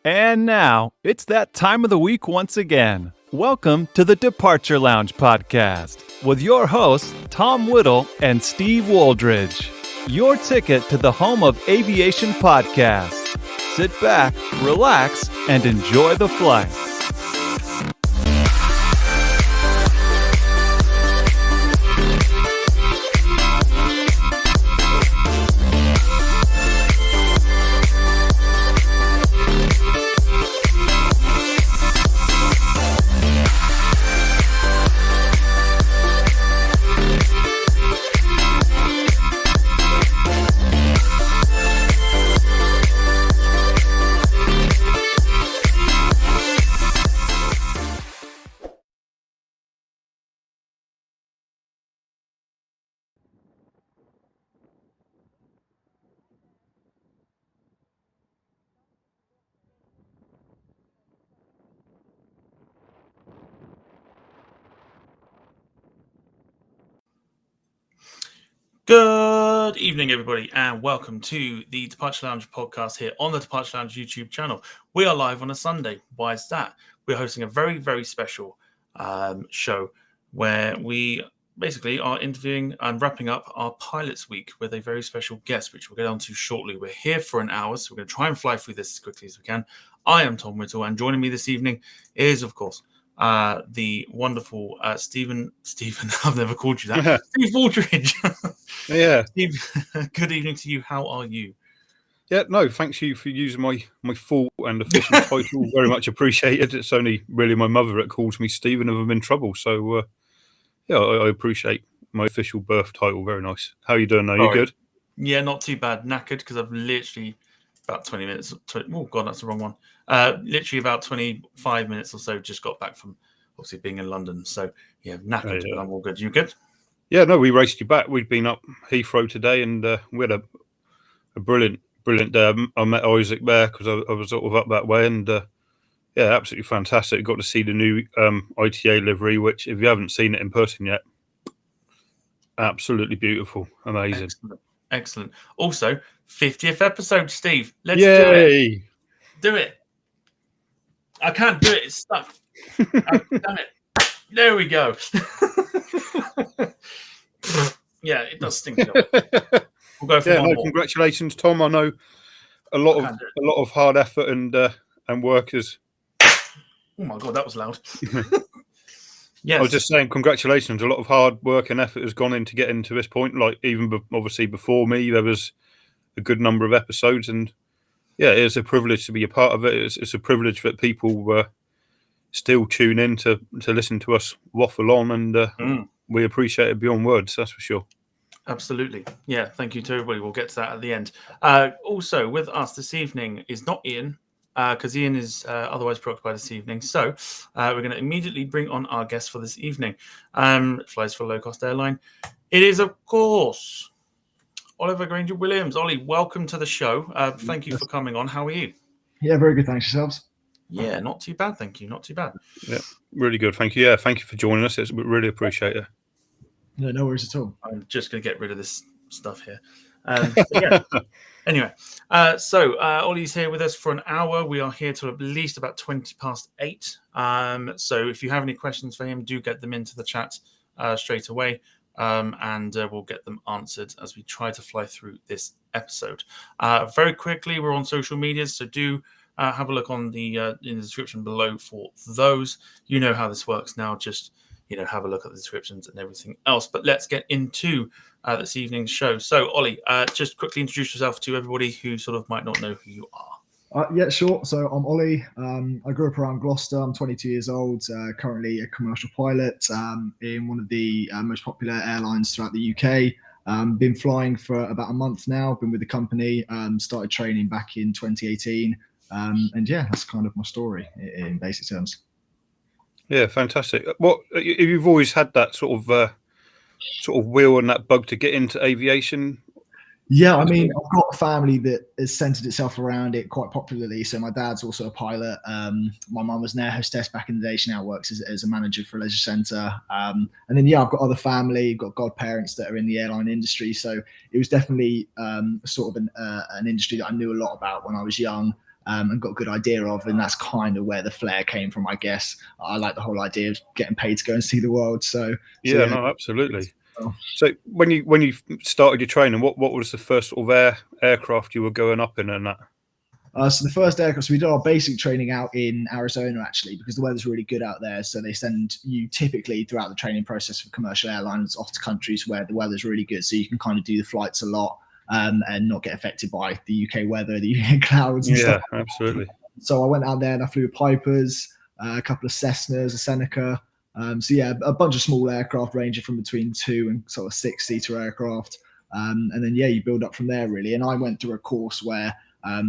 And now, it's that time of the week once again. Welcome to the Departure Lounge podcast with your hosts, Tom Whittle and Steve Woldridge. Your ticket to the home of aviation podcasts. Sit back, relax, and enjoy the flight. Good evening, everybody, and welcome to the Departure Lounge podcast here on the Departure Lounge YouTube channel. We are live on a Sunday. Why is that? We're hosting a very, very special show where we basically are interviewing and wrapping up our Pilots Week with a very special guest, which we'll get on to shortly. We're here for an hour, so we're going to try and fly through this as quickly as we can. I am Tom Whittle, and joining me this evening is, of course, the wonderful Stephen, I've never called you that, Steve Woldridge. Yeah. Steve, good evening to you. How are you? Yeah, no, thanks you for using my full and official title. Very much appreciated. It's only really my mother that calls me Stephen if I'm in trouble. So, I appreciate my official birth title. Very nice. How are you doing now? You good? Yeah, not too bad. Knackered because I've literally about 20 minutes. Oh, God, that's the wrong one. Literally about 25 minutes or so just got back from obviously being in London. So, yeah, knackered, but I'm all good. You good? Yeah, no, we raced you back. We'd been up Heathrow today and we had a brilliant day. I met Isaac there because I was sort of up that way and yeah, absolutely fantastic. Got to see the new ITA livery, which if you haven't seen it in person yet, absolutely beautiful. Amazing. Excellent. Also, 50th episode, Steve. Let's Yay. do it. I can't do it. It's stuck. Damn it. There we go. Yeah, it does stink. We'll go for one more. Congratulations, Tom. I know a lot of hard effort and work is. Oh my God, that was loud. Yes. I was just saying, congratulations. A lot of hard work and effort has gone into getting to this point. Like even obviously before me, there was a good number of episodes, and yeah, it's a privilege to be a part of it. It's a privilege that people still tune in to listen to us waffle on, and we appreciate it beyond words. That's for sure. Absolutely. Yeah, thank you to everybody. We'll get to that at the end. Also, with us this evening is not Ian, because Ian is otherwise preoccupied this evening. So we're going to immediately bring on our guest for this evening. Flies for a low-cost airline. It is, of course, Oliver Grainger-Williams. Ollie, welcome to the show. Thank you for coming on. How are you? Yeah, very good. Thanks, yourselves. Yeah, not too bad. Thank you. Not too bad. Yeah, really good. Thank you. Yeah, thank you for joining us. We really appreciate it. No worries at all. I'm just going to get rid of this stuff here. Yeah. Anyway, so Ollie's here with us for an hour. We are here till at least about 8:20. So if you have any questions for him, do get them into the chat straight away, and we'll get them answered as we try to fly through this episode. Very quickly, we're on social media, so do have a look on the in the description below for those. You know how this works now. Just have a look at the descriptions and everything else. But let's get into this evening's show. So, Ollie, just quickly introduce yourself to everybody who sort of might not know who you are. Yeah, sure. So I'm Ollie. I grew up around Gloucester. I'm 22 years old, currently a commercial pilot in one of the most popular airlines throughout the UK. Been flying for about a month now. Been with the company. Started training back in 2018. And yeah, that's kind of my story in basic terms. Yeah, fantastic. What you've always had that sort of will and that bug to get into aviation? Yeah, I mean, I've got a family that has centered itself around it quite popularly. So my dad's also a pilot. My mum was an air hostess back in the day. She now works as a manager for a leisure centre. And then, yeah, I've got other family, got godparents that are in the airline industry. So it was definitely sort of an industry that I knew a lot about when I was young. and got a good idea of, and that's kind of where the flair came from, I guess. I like the whole idea of getting paid to go and see the world. So no, absolutely. So when you started your training, what was the first sort of aircraft you were going up in and that? So the first aircraft, so we did our basic training out in Arizona, actually, because the weather's really good out there. So they send you typically throughout the training process for commercial airlines off to countries where the weather's really good. So you can kind of do the flights a lot and not get affected by the UK weather, the UK clouds and stuff. Yeah, absolutely. So I went out there and I flew Pipers, a couple of Cessnas, a Seneca. So yeah, a bunch of small aircraft ranging from between 2 and sort of 6-seater aircraft. And then, yeah, you build up from there, really. And I went through a course where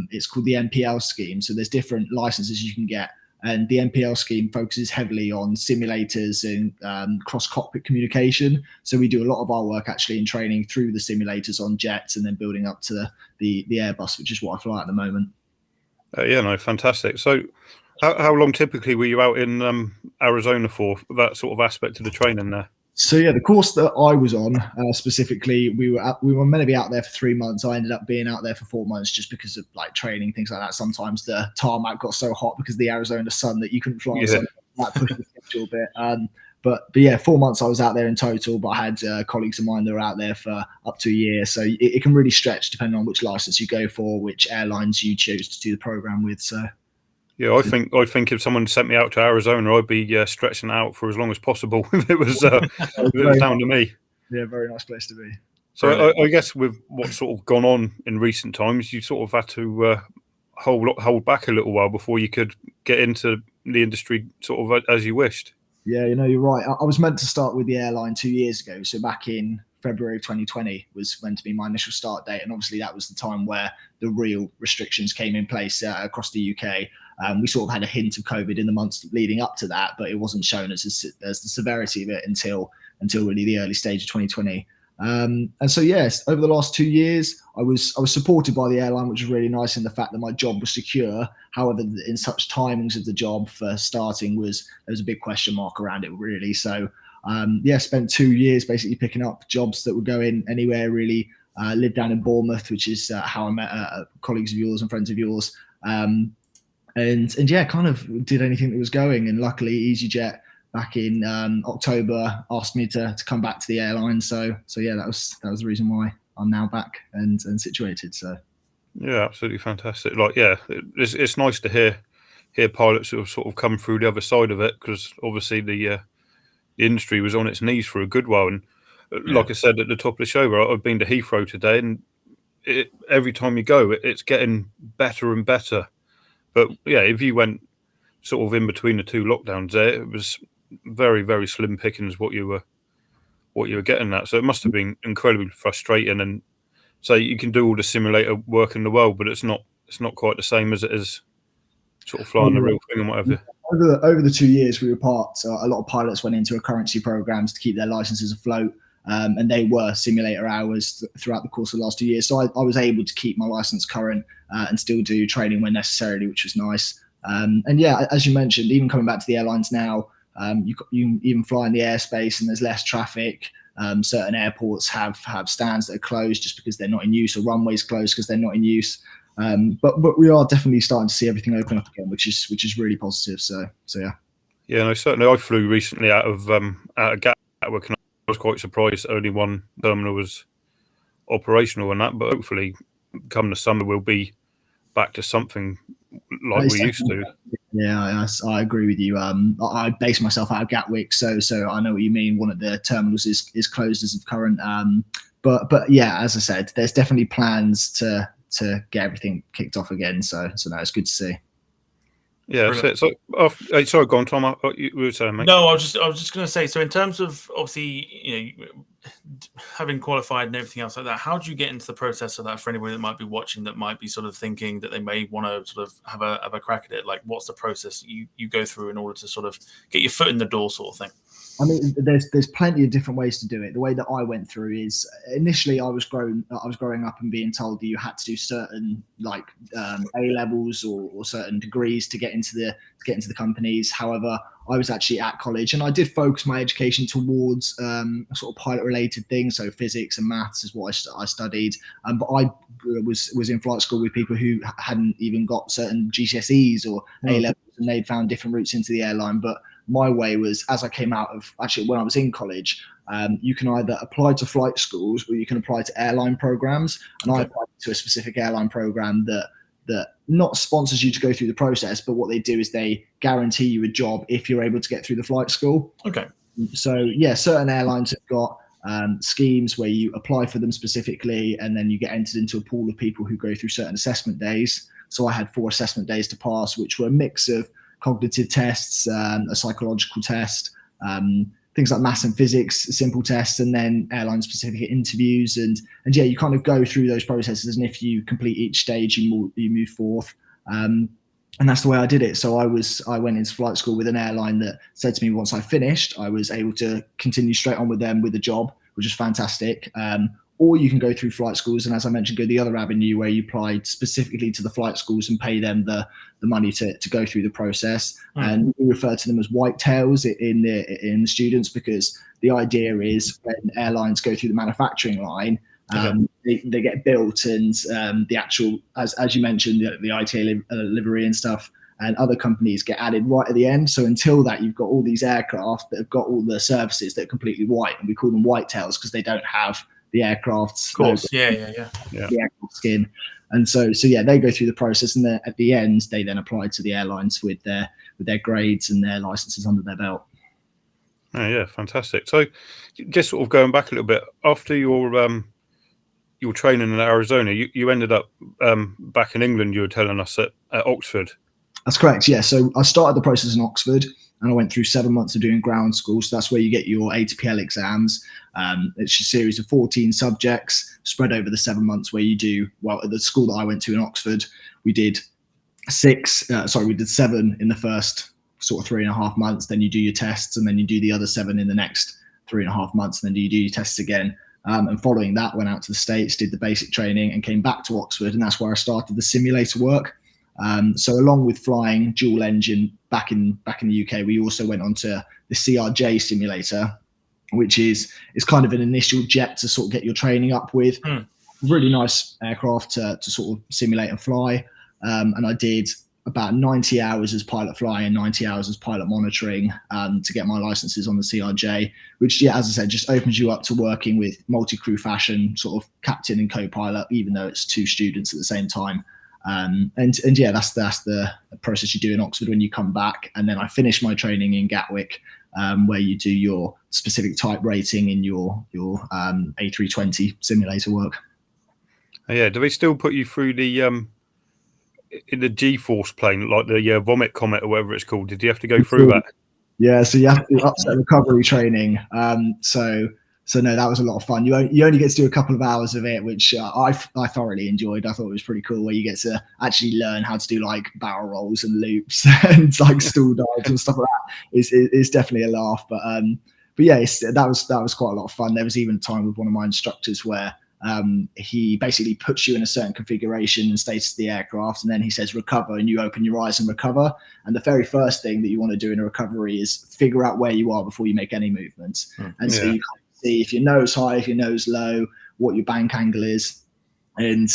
it's called the NPL scheme. So there's different licenses you can get. And the NPL scheme focuses heavily on simulators and cross-cockpit communication. So we do a lot of our work actually in training through the simulators on jets and then building up to the Airbus, which is what I fly at the moment. Yeah, no, fantastic. So how long typically were you out in Arizona for that sort of aspect of the training there? So yeah, the course that I was on specifically, we were meant to be out there for 3 months. I ended up being out there for 4 months just because of like training, things like that. Sometimes the tarmac got so hot because of the Arizona sun that you couldn't fly. So that pushed the schedule a bit. But yeah, 4 months I was out there in total. But I had colleagues of mine that were out there for up to a year. So it can really stretch depending on which license you go for, which airlines you choose to do the program with. So. Yeah, I think if someone sent me out to Arizona, I'd be stretching it out for as long as possible if it was down to me. Yeah, very nice place to be. So I guess with what's sort of gone on in recent times, you sort of had to hold back a little while before you could get into the industry sort of as you wished. Yeah, you're right. I was meant to start with the airline 2 years ago. So back in February 2020 was meant to be my initial start date. And obviously that was the time where the real restrictions came in place across the UK. We sort of had a hint of COVID in the months leading up to that, but it wasn't shown as the severity of it until really the early stage of 2020. And so, yes, over the last 2 years, I was supported by the airline, which was really nice in the fact that my job was secure. However, in such timings of the job for starting there was a big question mark around it, really. So, spent 2 years basically picking up jobs that would go in anywhere, really. Lived down in Bournemouth, which is how I met colleagues of yours and friends of yours. And yeah, kind of did anything that was going. And luckily, EasyJet back in October asked me to come back to the airline. So yeah, that was the reason why I'm now back and situated. So yeah, absolutely fantastic. Like, yeah, it's nice to hear pilots who have sort of come through the other side of it, because obviously the industry was on its knees for a good while. And like I said at the top of the show, I've been to Heathrow today, and every time you go, it's getting better and better. But yeah, if you went sort of in between the two lockdowns there, it was very, very slim pickings what you were getting at. So it must have been incredibly frustrating. And so you can do all the simulator work in the world, but it's not quite the same as it is sort of flying the real thing and whatever. Over the 2 years we were part, a lot of pilots went into currency programs to keep their licenses afloat. And they were simulator hours throughout the course of the last 2 years. So I was able to keep my license current and still do training when necessary, which was nice. And yeah, as you mentioned, even coming back to the airlines now, you even fly in the airspace and there's less traffic. Certain airports have stands that are closed just because they're not in use, or runways closed because they're not in use. But we are definitely starting to see everything open up again, which is really positive. So yeah. Yeah, no, certainly. I flew recently out of Gatwick, and I was quite surprised that only one terminal was operational and that. But hopefully, come the summer, we'll be back to something like we used to. Yeah, I agree with you. I base myself out of Gatwick, so I know what you mean. One of the terminals is closed as of current. But yeah, as I said, there's definitely plans to get everything kicked off again. So no, it's good to see. Yeah, so sorry, go on, Tom. You were saying, mate. No, I was just going to say. So in terms of obviously, having qualified and everything else like that, how do you get into the process of that for anybody that might be watching, that might be sort of thinking that they may want to sort of have a crack at it? Like, what's the process you go through in order to sort of get your foot in the door, sort of thing? I mean, there's plenty of different ways to do it. The way that I went through is initially I was growing up and being told that you had to do certain A levels or certain degrees to get into the companies. However, I was actually at college, and I did focus my education towards sort of pilot-related things. So physics and maths is what I studied. But I was in flight school with people who hadn't even got certain GCSEs or A levels, and they'd found different routes into the airline. But my way was, as I came out of, actually when I was in college, you can either apply to flight schools or you can apply to airline programs. And I applied to a specific airline program that not sponsors you to go through the process, but what they do is they guarantee you a job if you're able to get through the flight school. Okay. So yeah, certain airlines have got schemes where you apply for them specifically, and then you get entered into a pool of people who go through certain assessment days. So I had 4 assessment days to pass, which were a mix of cognitive tests, a psychological test, things like maths and physics, simple tests, and then airline specific interviews. And yeah, you kind of go through those processes, and if you complete each stage, you move forth. And that's the way I did it. So I went into flight school with an airline that said to me, once I finished, I was able to continue straight on with them with a job, which is fantastic. Or you can go through flight schools, and as I mentioned, go the other avenue where you apply specifically to the flight schools and pay them the money to go through the process. And we refer to them as whitetails in the students, because the idea is when airlines go through the manufacturing line, they get built, and the actual, as you mentioned, the ITA livery and stuff, and other companies get added right at the end. So until that, you've got all these aircraft that have got all the services that are completely white, and we call them whitetails because they don't have the aircraft's, of course, logo, the aircraft skin. And so yeah, they go through the process, and then at the end, they then apply to the airlines with their grades and their licenses under their belt. Oh, yeah, fantastic. So, just sort of going back a little bit, after your training in Arizona, you ended up back in England. You were telling us at Oxford. That's correct. Yeah. So I started the process in Oxford, and I went through 7 months of doing ground school. So that's where you get your ATPL exams. It's a series of 14 subjects spread over the 7 months where you do, well, at the school that I went to in Oxford, we did 7 in the first sort of 3.5 months. Then you do your tests, and then you do the other 7 in the next 3.5 months. And then you do your tests again. And following that, went out to the States, did the basic training, and came back to Oxford. And that's where I started the simulator work. So along with flying dual engine back in the UK, we also went on to the CRJ simulator, which is kind of an initial jet to sort of get your training up with. Really nice aircraft to sort of simulate and fly. And I did about 90 hours as pilot flying and 90 hours as pilot monitoring to get my licenses on the CRJ, which, yeah, as I said, just opens you up to working with multi-crew fashion, sort of captain and co-pilot, even though it's 2 students at the same time. And yeah, that's the process you do in Oxford when you come back. And then I finished my training in Gatwick, where you do your specific type rating in your A320 simulator work. Yeah, do they still put you through the in the G-force plane, like the Vomit Comet or whatever it's called? Did you have to go through that? Yeah, so you have to do upset recovery training. So no, that was a lot of fun. You only get to do a couple of hours of it, which I thoroughly enjoyed. I thought it was pretty cool, where you get to actually learn how to do like barrel rolls and loops and like stool dives and stuff like that. It's definitely a laugh, but yeah, that was quite a lot of fun. There was even a time with one of my instructors where he basically puts you in a certain configuration and states the aircraft, and then he says recover, and you open your eyes and recover. And the very first thing that you want to do in a recovery is figure out where you are before you make any movements. And so you kind of see if your nose high, if your nose low, what your bank angle is. And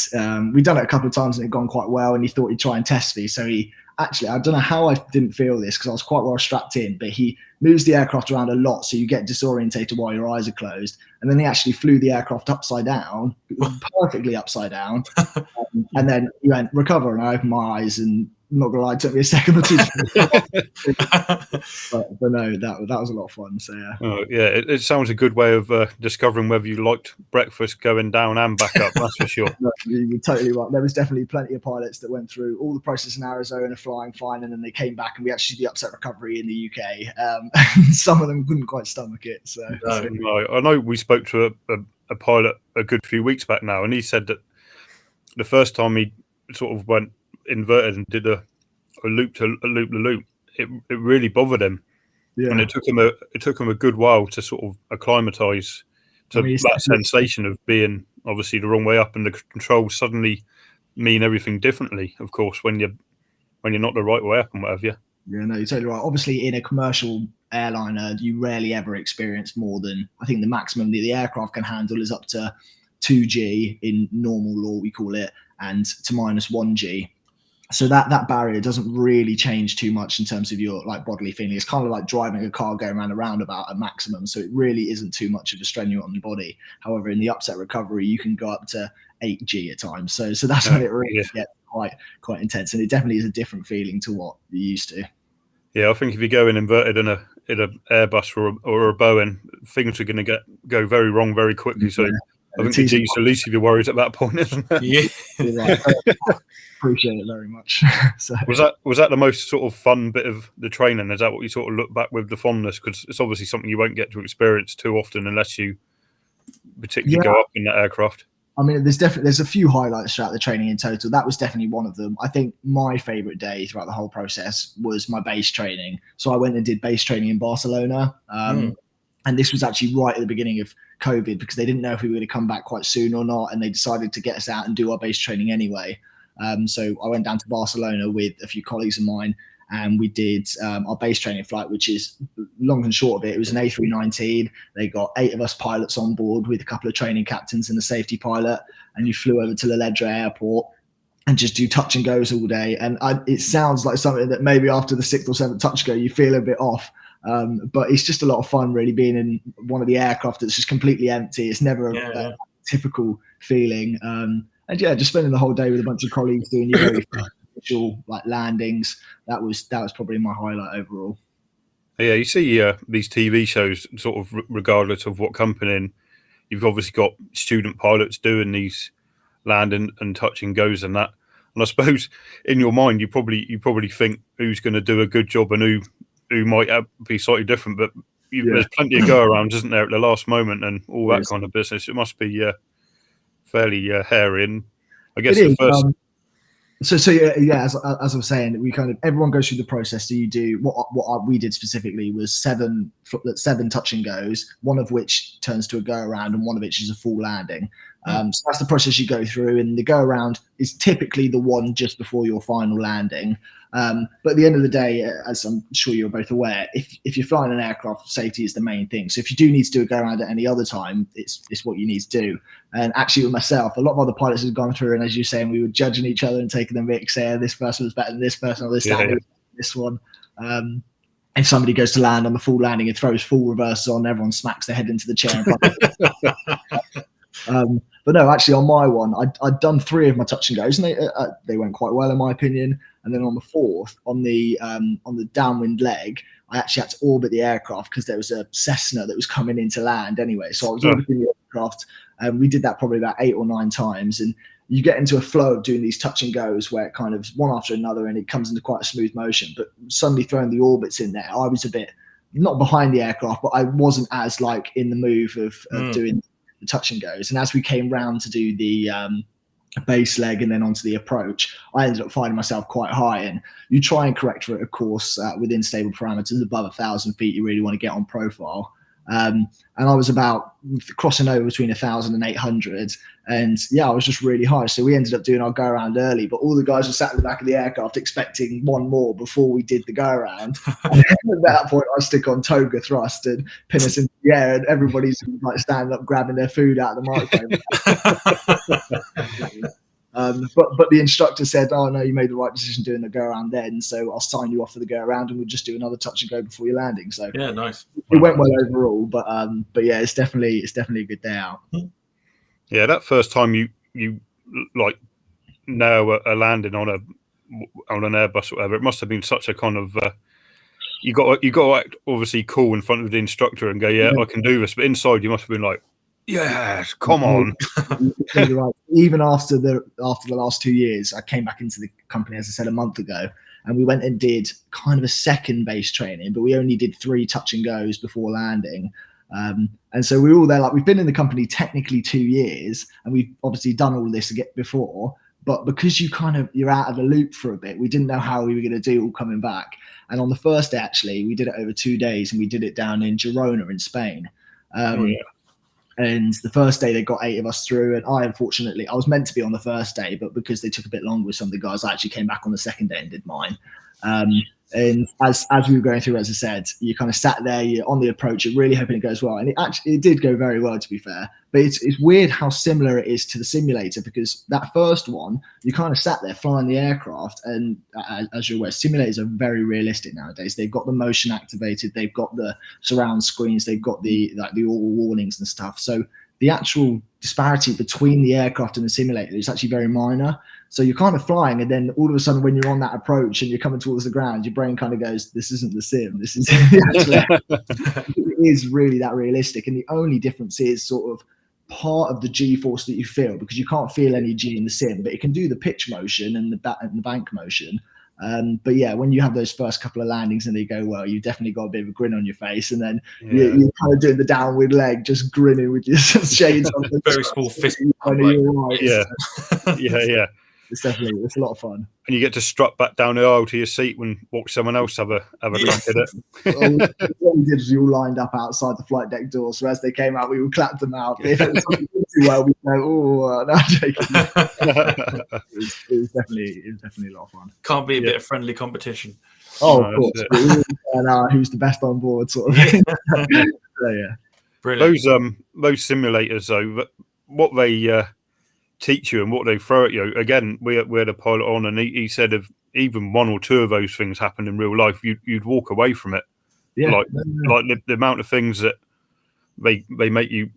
we've done it a couple of times and it had gone quite well, and he thought he'd try and test me. So he actually, I don't know how I didn't feel this because I was quite well strapped in, but he moves the aircraft around a lot, so you get disorientated while your eyes are closed. And then he actually flew the aircraft upside down, perfectly upside down. And then he went, recover, and I opened my eyes, and I'm not gonna lie, it took me a second or two. but no, that was a lot of fun. So yeah. Oh, yeah, it sounds a good way of discovering whether you liked breakfast going down and back up. That's for sure. No, you're totally right. There was definitely plenty of pilots that went through all the process in Arizona, flying fine, and then they came back, and we actually did the upset recovery in the UK. Some of them couldn't quite stomach it. So no, I know we spoke to a pilot a good few weeks back now, and he said that the first time he sort of went inverted and did a loop to loop, it really bothered him. Yeah. And it took him a good while to sort of acclimatise to that sensation of being obviously the wrong way up, and the controls suddenly mean everything differently, of course, when you're not the right way up and whatever. Yeah, no, you're totally right. Obviously, in a commercial airliner, you rarely ever experience more than, I think the maximum that the aircraft can handle is up to 2G in normal law, we call it, and to minus 1G. So that barrier doesn't really change too much in terms of your like bodily feeling. It's kind of like driving a car going around a roundabout at maximum. So it really isn't too much of a strenuous on the body. However, in the upset recovery, you can go up to 8G at times. So that's when it really gets quite intense. And it definitely is a different feeling to what you're used to. Yeah, I think if you go in inverted in a Airbus or a Boeing, things are going to go very wrong very quickly. So I think the G's the least of your worries at that point, isn't it? Yeah. Appreciate it very much. So was that the most sort of fun bit of the training? Is that what you sort of look back with the fondness? Because it's obviously something you won't get to experience too often unless you particularly go up in that aircraft. I mean, there's a few highlights throughout the training in total. That was definitely one of them. I think my favorite day throughout the whole process was my base training. So I went and did base training in Barcelona. And this was actually right at the beginning of COVID because they didn't know if we were going to come back quite soon or not. And they decided to get us out and do our base training anyway. So I went down to Barcelona with a few colleagues of mine and we did our base training flight, which is long and short of it. It was an A319. They got 8 of us pilots on board with a couple of training captains and a safety pilot. And you flew over to Ledra Airport and just do touch and goes all day. And it sounds like something that maybe after the 6th or 7th touch go, you feel a bit off. But it's just a lot of fun really being in one of the aircraft that's just completely empty. It's never a typical feeling. And yeah, just spending the whole day with a bunch of colleagues doing your very official like landings. That was probably my highlight overall. Yeah, you see these TV shows sort of regardless of what company, and you've obviously got student pilots doing these landing and touch and goes and that. And I suppose in your mind you probably think who's going to do a good job and who might be slightly different, but there's plenty of go around, isn't there, at the last moment and all that kind of business. It must be fairly hairy. And I guess the first. So as I was saying, we kind of everyone goes through the process. So you do what we did specifically was 7 touch and goes, one of which turns to a go around, and one of which is a full landing. So that's the process you go through, and the go around is typically the one just before your final landing. But at the end of the day, as I'm sure you're both aware, if you're flying an aircraft, safety is the main thing. So if you do need to do a go around at any other time, it's what you need to do. And actually with myself, a lot of other pilots have gone through, and as you're saying, we were judging each other and taking the mick, saying this person was better than this person, or this one. If somebody goes to land on the full landing and throws full reverse on, everyone smacks their head into the chair. But no, actually on my one, I'd done 3 of my touch and goes, and they went quite well in my opinion. And then on the 4th, on the downwind leg, I actually had to orbit the aircraft because there was a Cessna that was coming into land anyway. So I was orbiting the aircraft, and we did that probably about 8 or 9 times. And you get into a flow of doing these touch and goes where it kind of one after another, and it comes into quite a smooth motion. But suddenly throwing the orbits in there, I was a bit not behind the aircraft, but I wasn't as like in the move of doing the touch and goes. And as we came round to do the base leg and then onto the approach, I ended up finding myself quite high, and you try and correct for it, of course, within stable parameters. Above 1,000 feet, you really want to get on profile. And I was about crossing over between 1,000 and 800, and I was just really high. So we ended up doing our go around early, but all the guys were sat in the back of the aircraft expecting one more before we did the go around. And at that point, I stick on toga thrust and pin us into the air, and everybody's like standing up, grabbing their food out of the microphone. But the instructor said, "Oh no, you made the right decision doing the go around then. So I'll sign you off for the go around, and we'll just do another touch and go before your landing." So yeah, nice. It went well overall, but yeah, it's definitely a good day out. Yeah, that first time you like nail a landing on an Airbus or whatever, it must have been such a kind of you got to act obviously cool in front of the instructor and go, yeah, I can do this, but inside you must have been like, yes, come on. You're right. Even after the last 2 years, I came back into the company, as I said, a month ago, and we went and did kind of a second base training, but we only did 3 touch and goes before landing. And so we were all there, like we've been in the company technically 2 years, and we've obviously done all this before, but because you're out of the loop for a bit, we didn't know how we were going to do all coming back. And on the first day, actually, we did it over 2 days, and we did it down in Girona in Spain. And the first day they got 8 of us through, and I was meant to be on the first day, but because they took a bit longer with some of the guys, I actually came back on the second day and did mine. And as we were going through, as I said, you kind of sat there, you're on the approach, you're really hoping it goes well. And it did go very well, to be fair. But it's weird how similar it is to the simulator, because that first one, you kind of sat there flying the aircraft. And as you're aware, simulators are very realistic nowadays. They've got the motion activated, they've got the surround screens, they've got the all warnings and stuff. So the actual disparity between the aircraft and the simulator is actually very minor. So you're kind of flying, and then all of a sudden, when you're on that approach and you're coming towards the ground, your brain kind of goes, "This isn't the sim. This is it is really that realistic." And the only difference is sort of part of the G force that you feel, because you can't feel any G in the sim, but it can do the pitch motion and the bank motion. But yeah, when you have those first couple of landings and they go well, you've definitely got a bit of a grin on your face, and then you're kind of doing the downward leg, just grinning with your shades on. Very small fist. Right. Yeah. It's a lot of fun. And you get to strut back down the aisle to your seat when watch someone else have a crack at it. What we did was we all lined up outside the flight deck door. So as they came out, we all clapped them out. If it was something too well, we'd go, "Oh, no, I'm joking." It was definitely a lot of fun. Can't be a bit of friendly competition. Oh, of course. Who's the best on board, sort of thing. So, yeah. Brilliant. Those simulators, though, what they teach you and what they throw at you. Again, we had a pilot on, and he said if even one or two of those things happened in real life, you'd walk away from it. Yeah, like the amount of things that they make you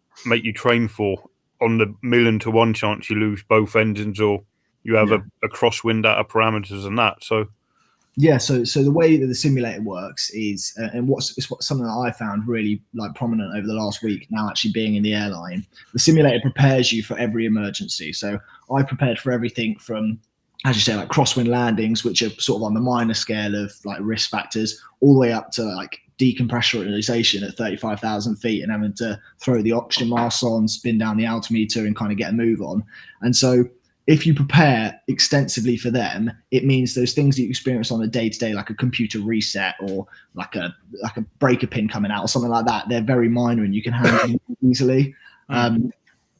train for, on the 1,000,000 to 1 chance you lose both engines, or you have a crosswind out of parameters and that. So yeah, so the way that the simulator works is, and what's something that I found really like prominent over the last week, now actually being in the airline, the simulator prepares you for every emergency. So I prepared for everything from, as you say, like crosswind landings, which are sort of on the minor scale of like risk factors, all the way up to like decompressurization at 35,000 feet and having to throw the oxygen mask on, spin down the altimeter and kind of get a move on. And so if you prepare extensively for them, it means those things that you experience on a day-to-day, like a computer reset or like a breaker pin coming out or something like that, they're very minor and you can handle them easily.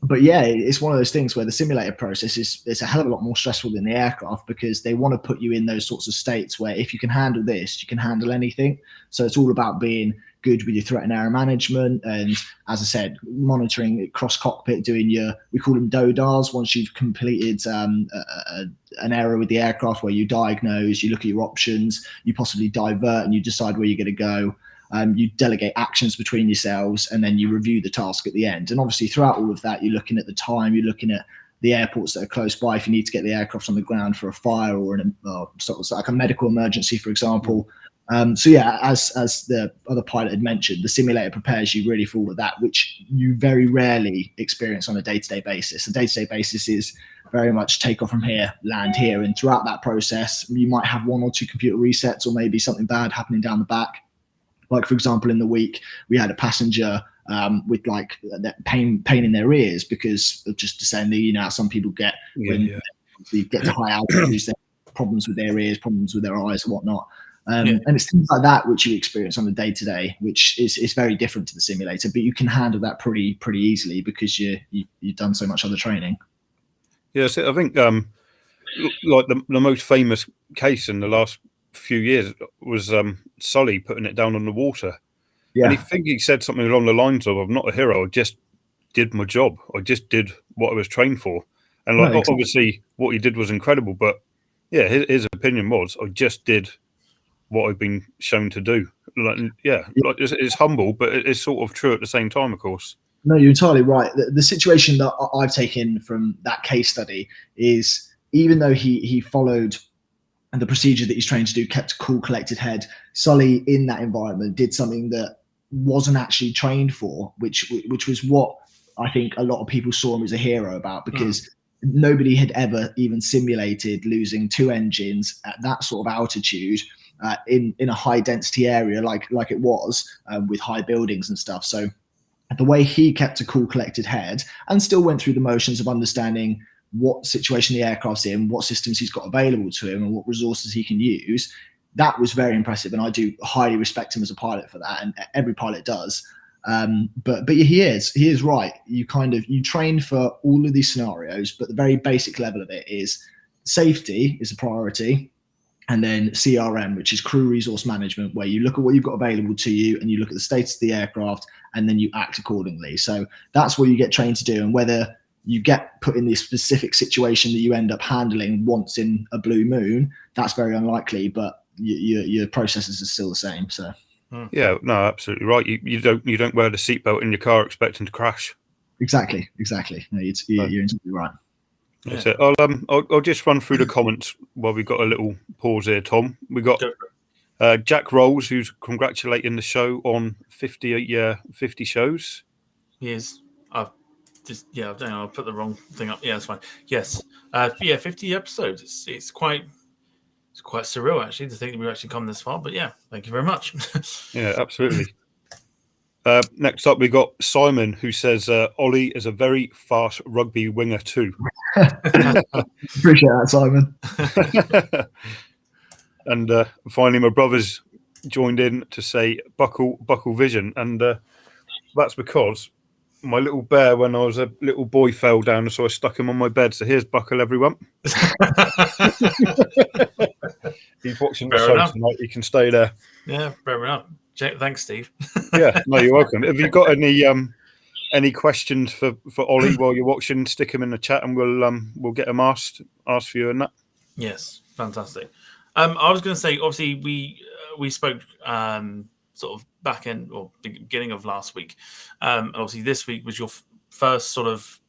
But yeah, it's one of those things where the simulator process is a hell of a lot more stressful than the aircraft, because they want to put you in those sorts of states where if you can handle this, you can handle anything. So it's all about being good with your threat and error management, and as I said, monitoring cross cockpit, doing we call them DODAs. Once you've completed an error with the aircraft, where you diagnose, you look at your options, you possibly divert, and you decide where you're going to go. You delegate actions between yourselves, and then you review the task at the end. And obviously throughout all of that, you're looking at the time, you're looking at the airports that are close by if you need to get the aircraft on the ground for a fire or sort of like a medical emergency, for example. So yeah, as the other pilot had mentioned, the simulator prepares you really for all of that, which you very rarely experience on a day-to-day basis. A day-to-day basis is very much take off from here, land here, and throughout that process, you might have 1 or 2 computer resets, or maybe something bad happening down the back. Like, for example, in the week, we had a passenger with like that pain in their ears because of just descending. You know, some people get when they get to high altitudes, they have problems with their ears, problems with their eyes, and whatnot. And it's things like that which you experience on a day-to-day, which is very different to the simulator, but you can handle that pretty easily because you've done so much other training. Yeah, so I think like the most famous case in the last few years was Sully putting it down on the water. And he said something along the lines of, "I'm not a hero, I just did my job. I just did what I was trained for." And like, obviously what he did was incredible, but yeah, his opinion was, "I just did what I've been shown to do." Like, like it's humble, but it's sort of true at the same time, of course. No, you're entirely right. The situation that I've taken from that case study is, even though he followed the procedure that he's trained to do, kept a cool, collected head, Sully in that environment did something that wasn't actually trained for, which was what I think a lot of people saw him as a hero about, because nobody had ever even simulated losing 2 engines at that sort of altitude in a high density area like it was with high buildings and stuff. So the way he kept a cool, collected head and still went through the motions of understanding what situation the aircraft's in, what systems he's got available to him, and what resources he can use, that was very impressive. And I do highly respect him as a pilot for that, and every pilot does. But he is right. You train for all of these scenarios, but the very basic level of it is safety is a priority. And then CRM, which is crew resource management, where you look at what you've got available to you and you look at the status of the aircraft and then you act accordingly. So that's what you get trained to do. And whether you get put in this specific situation that you end up handling once in a blue moon, that's very unlikely, but your processes are still the same. So yeah, no, absolutely right. You don't wear the seatbelt in your car expecting to crash. Exactly. No, you're entirely right. That's it. I'll just run through the comments while we've got a little pause here, Tom. We got Jack Rolls, who's congratulating the show on 50 shows. He is. I've put the wrong thing up. Yeah, that's fine. Yes. 50 episodes. It's quite surreal, actually, to think that we've actually come this far. But yeah, thank you very much. Yeah, absolutely. Next up, we got Simon, who says Ollie is a very fast rugby winger too. Appreciate that, Simon. And finally, my brother's joined in to say buckle vision, and that's because my little bear, when I was a little boy, fell down, so I stuck him on my bed. So here's buckle, everyone. He's watching the show tonight. He can stay there. Yeah, fair enough. Thanks, Steve. Yeah, no, you're welcome. Have you got any questions for Ollie while you're watching? Stick them in the chat, and we'll get them asked for you and that. Yes, fantastic. I was going to say, obviously, we spoke sort of back end or beginning of last week. Obviously, this week was your first sort of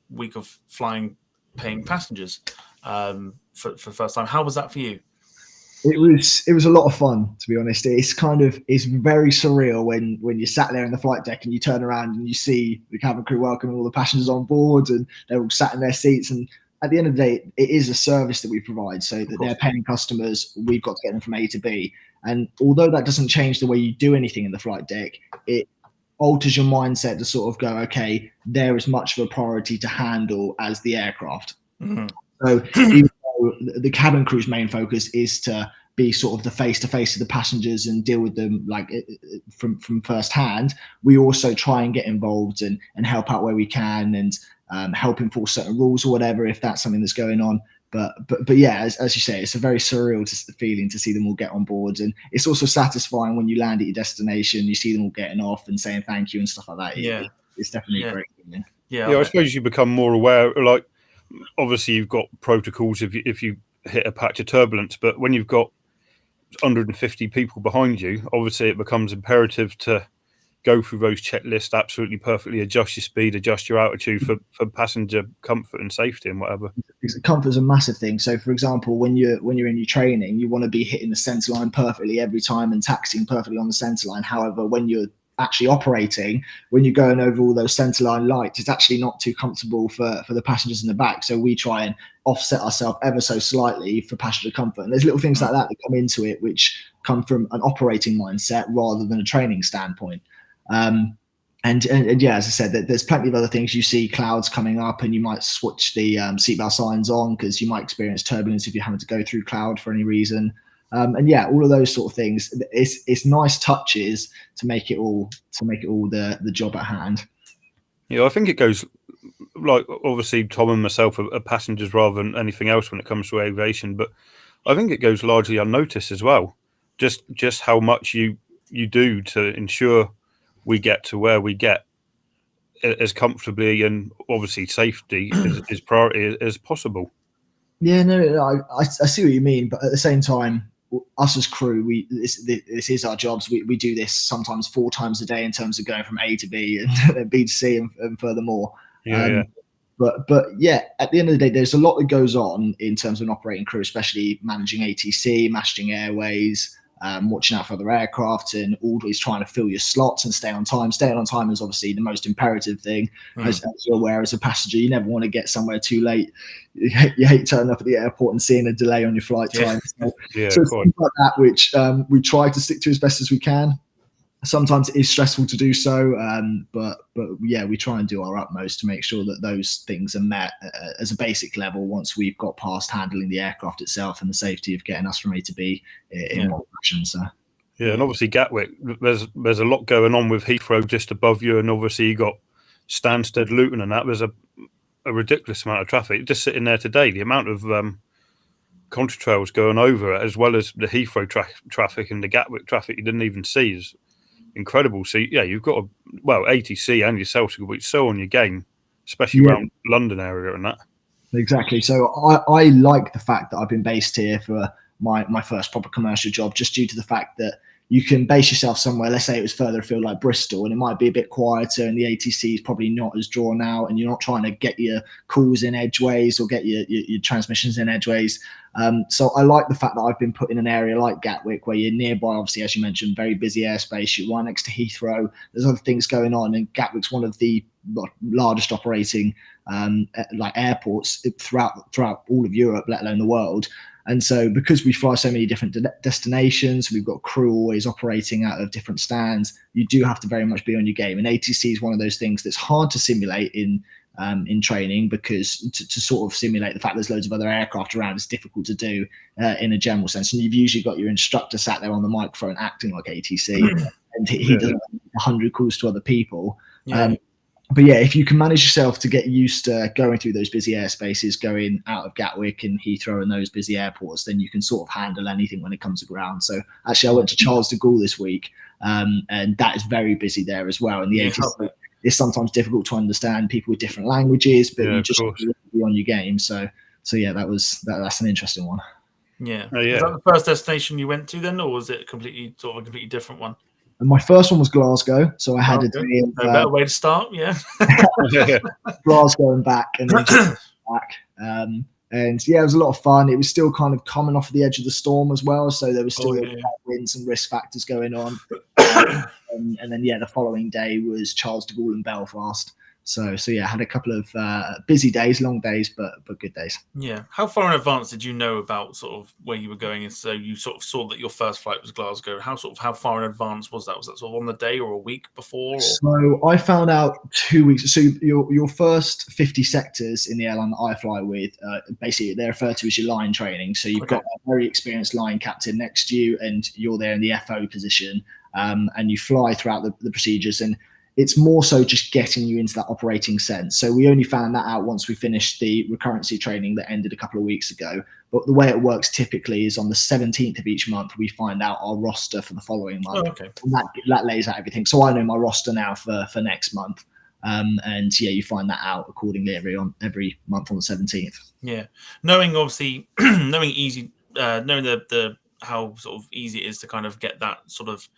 week of flying paying passengers for the first time. How was that for you? It was a lot of fun, to be honest. It's very surreal when you're sat there in the flight deck and you turn around and you see the cabin crew welcoming all the passengers on board and they're all sat in their seats. And at the end of the day, it is a service that we provide, so that they're paying customers. We've got to get them from A to B. And although that doesn't change the way you do anything in the flight deck, it alters your mindset to sort of go, okay, they're as much of a priority to handle as the aircraft. Mm-hmm. So even though the cabin crew's main focus is to be sort of the face-to-face of the passengers and deal with them like from first hand, we also try and get involved and help out where we can and help enforce certain rules or whatever if that's something that's going on. But yeah, as you say, it's a very surreal feeling to see them all get on board, and it's also satisfying when you land at your destination, you see them all getting off and saying thank you and stuff like that. Yeah, it's definitely a great feeling. Yeah, I suppose you become more aware. Like, obviously, you've got protocols if you hit a patch of turbulence, but when you've got 150 people behind you, obviously it becomes imperative to go through those checklists, absolutely perfectly, adjust your speed, adjust your altitude for passenger comfort and safety and whatever. Comfort is a massive thing. So, for example, when you're in your training, you want to be hitting the centre line perfectly every time and taxiing perfectly on the centre line. However, when you're actually operating, when you're going over all those centre line lights, it's actually not too comfortable for the passengers in the back. So we try and offset ourselves ever so slightly for passenger comfort. And there's little things like that come into it, which come from an operating mindset rather than a training standpoint. And yeah, as I said, there's plenty of other things. You see clouds coming up and you might switch the seatbelt signs on because you might experience turbulence if you're having to go through cloud for any reason. And yeah, all of those sort of things. It's nice touches to make it all the job at hand. Yeah, I think it goes like, obviously Tom and myself are passengers rather than anything else when it comes to aviation, but I think it goes largely unnoticed as well. Just how much you do to ensure we get to where we get as comfortably and obviously safety is priority as possible. Yeah, no, I see what you mean, but at the same time, us as crew, this is our jobs. We do this sometimes 4 times a day in terms of going from A to B and then B to C and furthermore. Yeah. But yeah, at the end of the day, there's a lot that goes on in terms of an operating crew, especially managing ATC, managing airways, watching out for other aircraft, and always trying to fill your slots and stay on time. Staying on time is obviously the most imperative thing. As you're aware, as a passenger, you never want to get somewhere too late. You hate turning up at the airport and seeing a delay on your flight time. So things like that, which we try to stick to as best as we can. Sometimes it is stressful to do so, but yeah, we try and do our utmost to make sure that those things are met as a basic level once we've got past handling the aircraft itself and the safety of getting us from A to B in one fashion. So yeah, and obviously Gatwick, there's a lot going on with Heathrow just above you, and obviously you got Stansted, Luton, and that. There's a ridiculous amount of traffic just sitting there today. The amount of contratrails going over it, as well as the Heathrow traffic and the Gatwick traffic you didn't even see, is incredible. So yeah, you've got ATC and yourself to be so on your game, especially around London area and that. Exactly. So I like the fact that I've been based here for my first proper commercial job, just due to the fact that you can base yourself somewhere. Let's say it was further afield like Bristol, and it might be a bit quieter, and the ATC is probably not as drawn out, and you're not trying to get your calls in edgeways or get your transmissions in edgeways. So I like the fact that I've been put in an area like Gatwick, where you're nearby, obviously, as you mentioned, very busy airspace. You're right next to Heathrow. There's other things going on, and Gatwick's one of the largest operating like airports throughout all of Europe, let alone the world. And so because we fly so many different destinations, we've got crew always operating out of different stands, you do have to very much be on your game. And ATC is one of those things that's hard to simulate in training, because to sort of simulate the fact there's loads of other aircraft around is difficult to do in a general sense. And you've usually got your instructor sat there on the microphone acting like ATC, and he does 100 calls to other people. But yeah, if you can manage yourself to get used to going through those busy airspaces, going out of Gatwick and Heathrow and those busy airports, then you can sort of handle anything when it comes to ground. So actually, I went to Charles de Gaulle this week, and that is very busy there as well. And the ATC is sometimes difficult to understand people with different languages, but you just have to be on your game. So yeah, that's an interesting one. Yeah. Was that the first destination you went to then, or was it a completely different one? And my first one was Glasgow, so I had a day of, no better way to start, Glasgow and back, and then just back. And yeah, it was a lot of fun. It was still kind of coming off the edge of the storm as well, so there was still winds and risk factors going on. And then the following day was Charles de Gaulle and Belfast. So yeah, I had a couple of busy days, long days, but good days. Yeah. How far in advance did you know about sort of where you were going? And so you sort of saw that your first flight was Glasgow. How far in advance was that? Was that sort of on the day or a week before? Or? So I found out 2 weeks. So your first 50 sectors in the airline that I fly with, basically they're referred to as your line training. So you've got a very experienced line captain next to you, and you're there in the FO position, and you fly throughout the procedures. And it's more so just getting you into that operating sense. So we only found that out once we finished the recurrency training that ended a couple of weeks ago. But the way it works typically is on the 17th of each month, we find out our roster for the following month. And that lays out everything. So I know my roster now for next month. And you find that out accordingly every month on the 17th. Yeah. Knowing obviously, knowing the how sort of easy it is to kind of get that sort of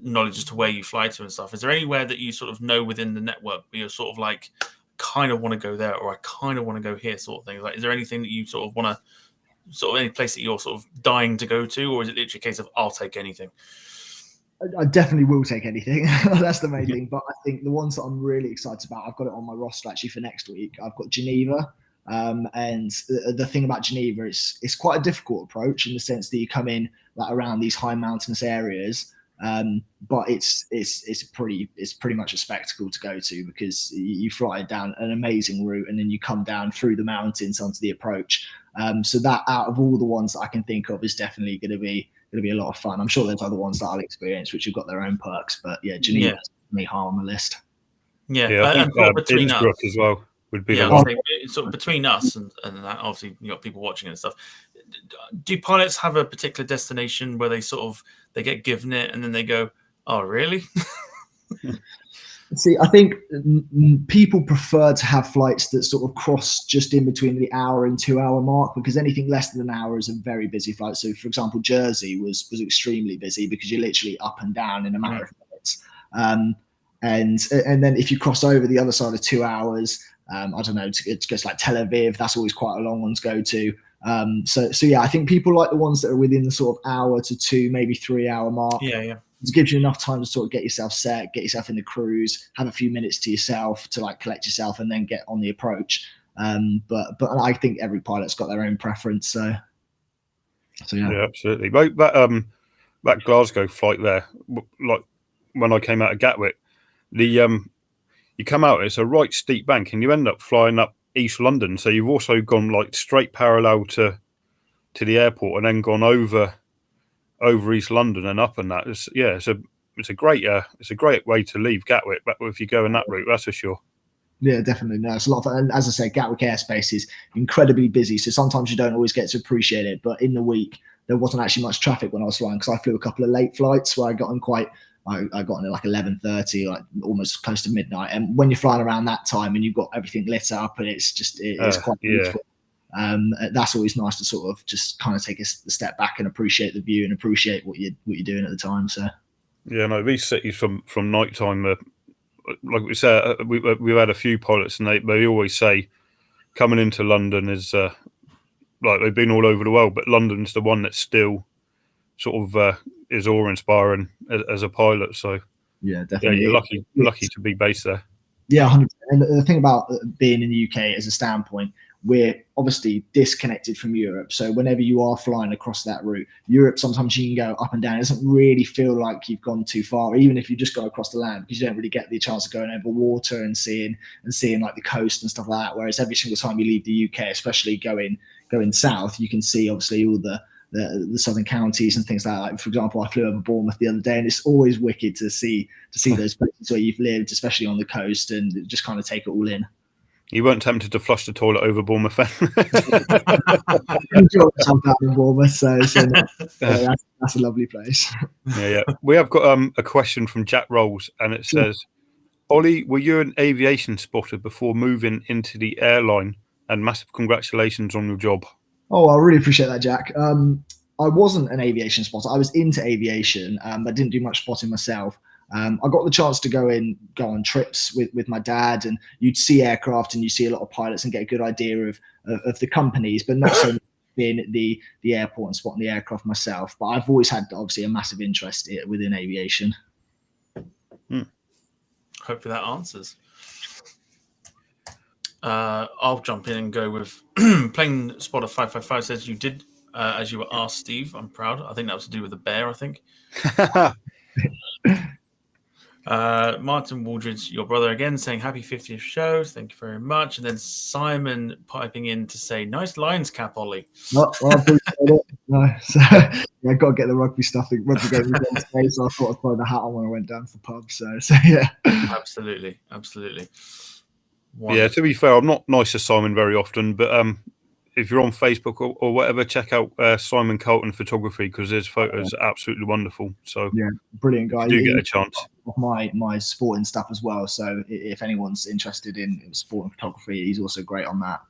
knowledge as to where you fly to and stuff. Is there anywhere that you sort of know within the network where you're sort of like, kind of want to go there, or I kind of want to go here, sort of thing? Like, is there anything that you sort of want to, sort of any place that you're sort of dying to go to, or is it literally a case of I'll take anything? I definitely will take anything. That's the main thing. But I think the ones that I'm really excited about, I've got it on my roster actually for next week. I've got Geneva. And the thing about Geneva is it's quite a difficult approach in the sense that you come in like around these high mountainous areas. But it's pretty much a spectacle to go to, because you fly down an amazing route and then you come down through the mountains onto the approach. So that, out of all the ones that I can think of, is definitely going to be a lot of fun. I'm sure there's other ones that I'll experience which have got their own perks, but Geneva is definitely high on the list. I think between Innsbruck us as well would be the one. sort of between us and that, obviously you got people watching and stuff. Do pilots have a particular destination where they get given it and then they go, oh really? See, I think people prefer to have flights that sort of cross just in between the hour and 2 hour mark, because anything less than an hour is a very busy flight. So for example, Jersey was extremely busy because you're literally up and down in a matter of minutes. And then if you cross over the other side of 2 hours, I don't know, it goes like Tel Aviv, that's always quite a long one to go to. So I think people like the ones that are within the sort of hour to 2, maybe 3 hour mark. It gives you enough time to sort of get yourself set, get yourself in the cruise, have a few minutes to yourself to like collect yourself, and then get on the approach. But I think every pilot's got their own preference. So yeah, absolutely. That Glasgow flight there, like when I came out of Gatwick, you come out, it's a right steep bank, and you end up flying up East London. So you've also gone like straight parallel to the airport, and then gone over East London and up, and that. It's a great way to leave Gatwick if you go in that route, that's for sure. Yeah, definitely. No, it's a lot of fun. And as I say, Gatwick airspace is incredibly busy. So sometimes you don't always get to appreciate it. But in the week, there wasn't actually much traffic when I was flying because I flew a couple of late flights where I got in at like 11:30, like almost close to midnight. And when you're flying around that time and you've got everything lit up and it's quite beautiful. That's always nice to sort of just kind of take a step back and appreciate the view and appreciate what you're doing at the time. So yeah, no, these cities from night time, like we said, we've had a few pilots, and they always say coming into London is like they've been all over the world, but London's the one that's still sort of is awe-inspiring as a pilot. So yeah, definitely. Yeah, you're lucky to be based there. Yeah, 100%. And the thing about being in the UK as a standpoint, we're obviously disconnected from Europe. So whenever you are flying across that route, Europe, sometimes you can go up and down. It doesn't really feel like you've gone too far, even if you just go across the land, because you don't really get the chance of going over water and seeing like the coast and stuff like that. Whereas every single time you leave the UK, especially going south, you can see obviously all the southern counties and things like that. Like, for example, I flew over Bournemouth the other day, and it's always wicked to see those places where you've lived, especially on the coast, and just kind of take it all in. You weren't tempted to flush the toilet over Bournemouth then? I enjoy myself down in Bournemouth, so that's a lovely place. Yeah. We have got a question from Jack Rolls, and it says, Ollie, were you an aviation spotter before moving into the airline? And massive congratulations on your job. Oh, I really appreciate that, Jack. I wasn't an aviation spotter. I was into aviation, but didn't do much spotting myself. I got the chance to go on trips with my dad, and you'd see aircraft and you see a lot of pilots and get a good idea of the companies, but not so much being at the airport and spotting the aircraft myself. But I've always had obviously a massive interest within aviation. Hopefully that answers. I'll jump in and go with Plane Spotter 555 says you did as you were asked, Steve. I'm proud. I think that was to do with the bear, I think. Martin Waldridge, your brother again, saying happy 50th show. Thank you very much. And then Simon piping in to say, nice Lions cap, Ollie. Well, I appreciate it. No, so, yeah, I've got to get the rugby stuff. The rugby game was on today, so I thought I'd throw the hat on when I went down to the pub. So yeah. Absolutely. Wonderful. Yeah, to be fair, I'm not nice to Simon very often, but if you're on Facebook or whatever, check out Simon Colton Photography, because his photos are absolutely wonderful. So yeah, brilliant guy. You do get a chance. My sporting stuff as well. So if anyone's interested in sport and photography, he's also great on that.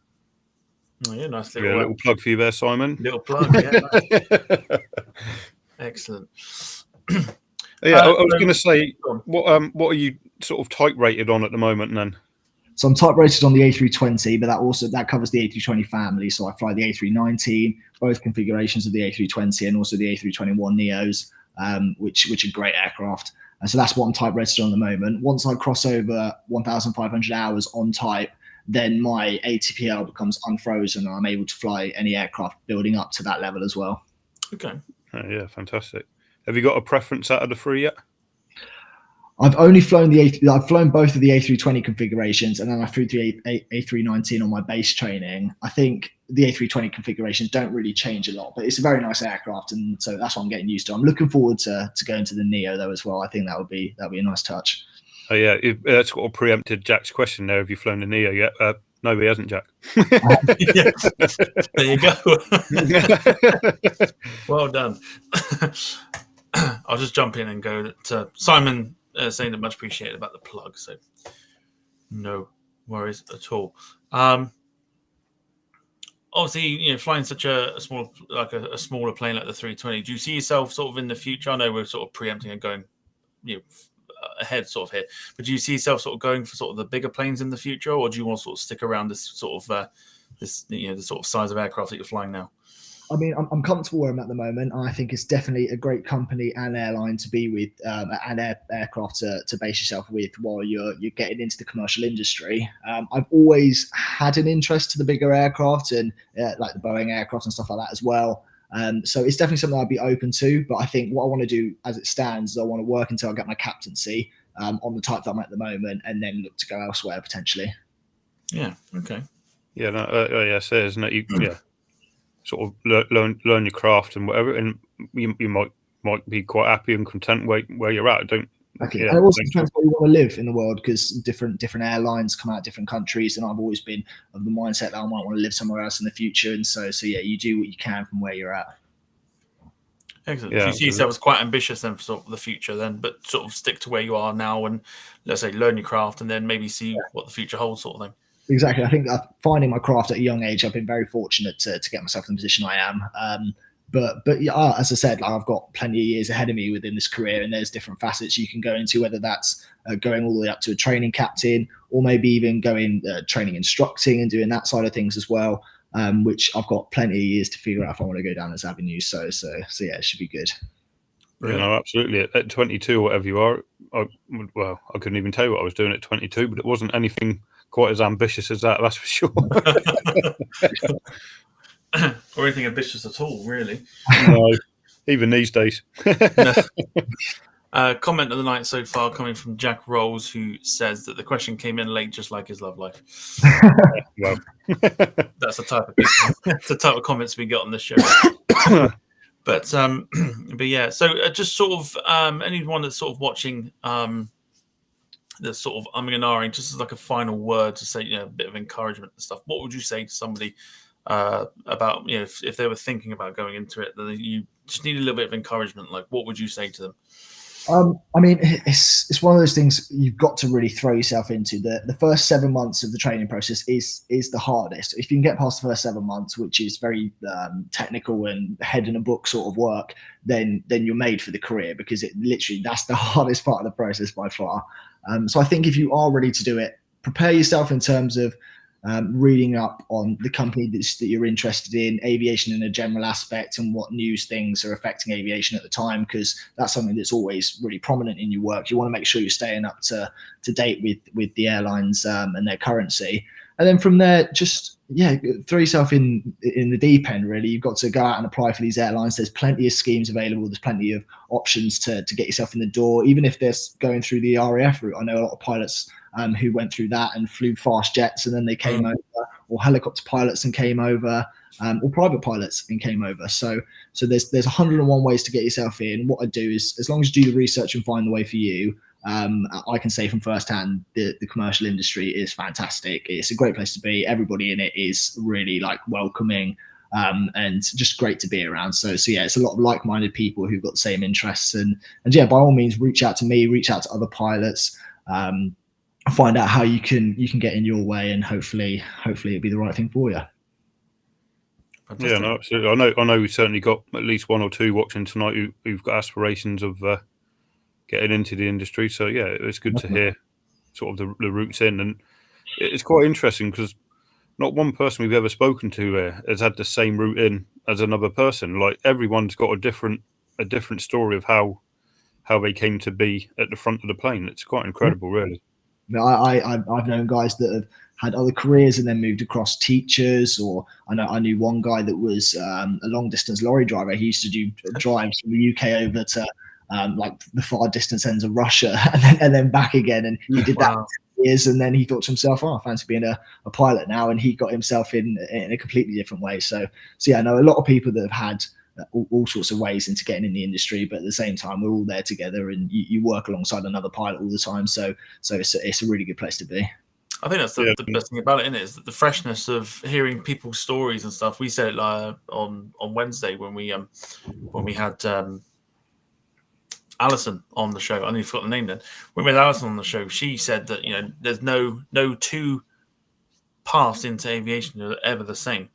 Oh, yeah, nice little plug for you there, Simon. Little plug, yeah. Nice. Excellent. Yeah, I was going to say, what are you sort of type rated on at the moment then? So I'm type rated on the A320, but that covers the A320 family. So I fly the A319, both configurations of the A320, and also the A321neos, which are great aircraft. And so that's what I'm type rated on at the moment. Once I cross over 1,500 hours on type, then my ATPL becomes unfrozen, and I'm able to fly any aircraft building up to that level as well. Okay. Oh, yeah, fantastic. Have you got a preference out of the three yet? I've only flown I've flown both of the A320 configurations, and then I flew the A319 on my base training. I think the A320 configurations don't really change a lot, but it's a very nice aircraft, and so that's what I'm getting used to. I'm looking forward to going to the Neo though as well. I think that'll be a nice touch. Oh yeah, that's sort of preempted Jack's question there. Have you flown the Neo yet? No, he hasn't, Jack. There you go. Well done. I'll just jump in and go to Simon saying that much appreciated about the plug. So no worries at all. Obviously, flying such a small, like a smaller plane like the 320. Do you see yourself sort of in the future? I know we're sort of preempting and going, ahead sort of here, but do you see yourself sort of going for sort of the bigger planes in the future, or do you want to sort of stick around this sort of the sort of size of aircraft that you're flying now? I mean, I'm comfortable where I'm at the moment. I think it's definitely a great company and airline to be with, and aircraft to base yourself with while you're getting into the commercial industry. I've always had an interest to the bigger aircraft and like the Boeing aircraft and stuff like that as well. So it's definitely something I'd be open to. But I think what I want to do as it stands is I want to work until I get my captaincy on the type that I'm at the moment, and then look to go elsewhere potentially. Yeah. Okay. Yeah. No, so isn't it? Yeah. Sort of learn your craft and whatever, and you might be quite happy and content where you're at. Exactly. Yeah, And it also thanks. depends where you want to live in the world, because different airlines come out of different countries, and I've always been of the mindset that I might want to live somewhere else in the future. And so yeah, you do what you can from where you're at. Excellent. Yeah, So you see absolutely. yourself as quite ambitious then for sort of the future then, but sort of stick to where you are now and, let's say, learn your craft and then maybe see what the future holds, sort of thing. Exactly. I think finding my craft at a young age, I've been very fortunate to get myself in the position I am. But yeah, as I said, like, I've got plenty of years ahead of me within this career, and there's different facets you can go into, whether that's going all the way up to a training captain, or maybe even going training instructing and doing that side of things as well. Which I've got plenty of years to figure out if I want to go down this avenue. So yeah, it should be good. You know, absolutely. At 22 or whatever you are, I couldn't even tell you what I was doing at 22, but it wasn't anything quite as ambitious as that, that's for sure. Or anything ambitious at all, really. No, even these days. Comment of the night so far coming from Jack Rolls, who says that the question came in late, just like his love life. Well, That's the type of that's the type of comments we get on this show. But yeah. So just sort of anyone that's sort of watching, that's sort of umming and ahhing, just as like a final word to say, you know, a bit of encouragement and stuff. What would you say to somebody about, you know, if they were thinking about going into it, that you just need a little bit of encouragement? Like, what would you say to them? I mean, it's one of those things you've got to really throw yourself into. The first 7 months of the training process is the hardest. If you can get past the first 7 months, which is very technical and head in a book sort of work, then you're made for the career, because it literally, that's the hardest part of the process by far. So I think if you are ready to do it, prepare yourself in terms of reading up on the company that you're interested in, aviation in a general aspect, and what news things are affecting aviation at the time, because that's something that's always really prominent in your work. You want to make sure you're staying up to date with the airlines and their currency. And then from there, just throw yourself in the deep end. Really, you've got to go out and apply for these airlines. There's plenty of schemes available. There's plenty of options to get yourself in the door, even if they're going through the RAF route. I know a lot of pilots who went through that and flew fast jets, and then they came over, or helicopter pilots and came over, or private pilots and came over. So there's 101 ways to get yourself in. What I do is, as long as you do the research and find the way for you, I can say from firsthand, the commercial industry is fantastic. It's a great place to be. Everybody in it is really like welcoming, and just great to be around. So yeah, it's a lot of like-minded people who've got the same interests, and yeah, by all means, reach out to me, reach out to other pilots, find out how you can get in your way, and hopefully it'll be the right thing for you. Fantastic. Yeah, no, absolutely. I know we certainly got at least one or two watching tonight who've got aspirations of getting into the industry. So yeah, it's good to hear sort of the routes in, and it's quite interesting because not one person we've ever spoken to has had the same route in as another person. Like, everyone's got a different story of how they came to be at the front of the plane. It's quite incredible, really. I've known guys that have had other careers and then moved across teachers, or I knew one guy that was a long distance lorry driver. He used to do drives from the UK over to like the far distance ends of Russia, and then back again, and he did that for years, and then he thought to himself, I fancy being a pilot now, and he got himself in a completely different way. So yeah, I know a lot of people that have had all sorts of ways into getting in the industry, but at the same time, we're all there together, and you work alongside another pilot all the time. So it's a really good place to be. I think that's the best thing about it, isn't it? Is the freshness of hearing people's stories and stuff. We said it on Wednesday when we had Alison on the show. I only forgot the name then. When we had Alison on the show, she said that, you know, there's no two paths into aviation that are ever the same,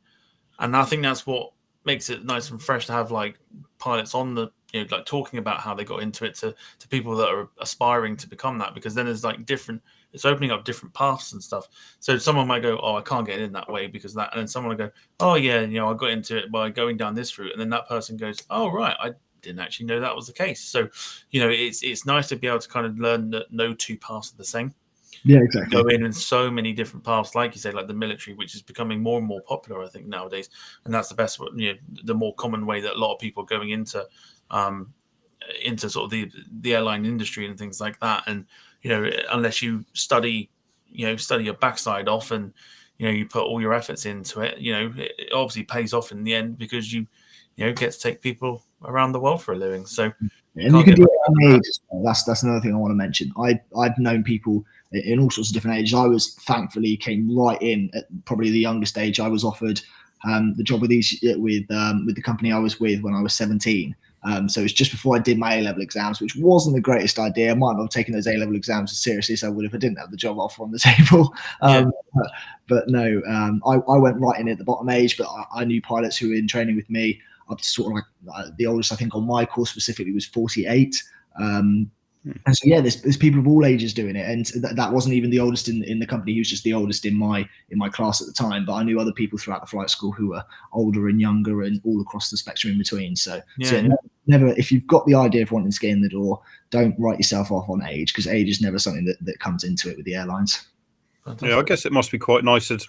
and I think that's what makes it nice and fresh to have like pilots on the, you know, like talking about how they got into it to people that are aspiring to become that, because then there's like different, it's opening up different paths and stuff. So someone might go, oh, I can't get in that way because of that, and then someone will go, oh yeah, you know, I got into it by going down this route, and then that person goes, oh right, I didn't actually know that was the case. So, you know, it's nice to be able to kind of learn that no two paths are the same. Yeah, exactly. Go in so many different paths, like you say, like the military, which is becoming more and more popular, I think, nowadays. And that's the best, you know, the more common way that a lot of people are going into sort of the airline industry and things like that. And, you know, unless you study your backside off, and, you know, you put all your efforts into it, you know, it obviously pays off in the end, because you know, get to take people around the world for a living. So And you can do it at any age as well. That's another thing I want to mention. I've known people in all sorts of different ages. I was thankfully came right in at probably the youngest age. I was offered the job with the company I was with when I was 17. So it's just before I did my A-level exams, which wasn't the greatest idea. I might not have taken those A-level exams as seriously as I would if I didn't have the job offer on the table. But no, I went right in at the bottom age, but I knew pilots who were in training with me up to sort of like the oldest I think on my course specifically was 48. And so yeah, there's people of all ages doing it, and that wasn't even the oldest in the company. He was just the oldest in my class at the time. But I knew other people throughout the flight school who were older and younger, and all across the spectrum in between. So never, if you've got the idea of wanting to get in the door, don't write yourself off on age, because age is never something that comes into it with the airlines. Yeah, I guess it must be quite nice at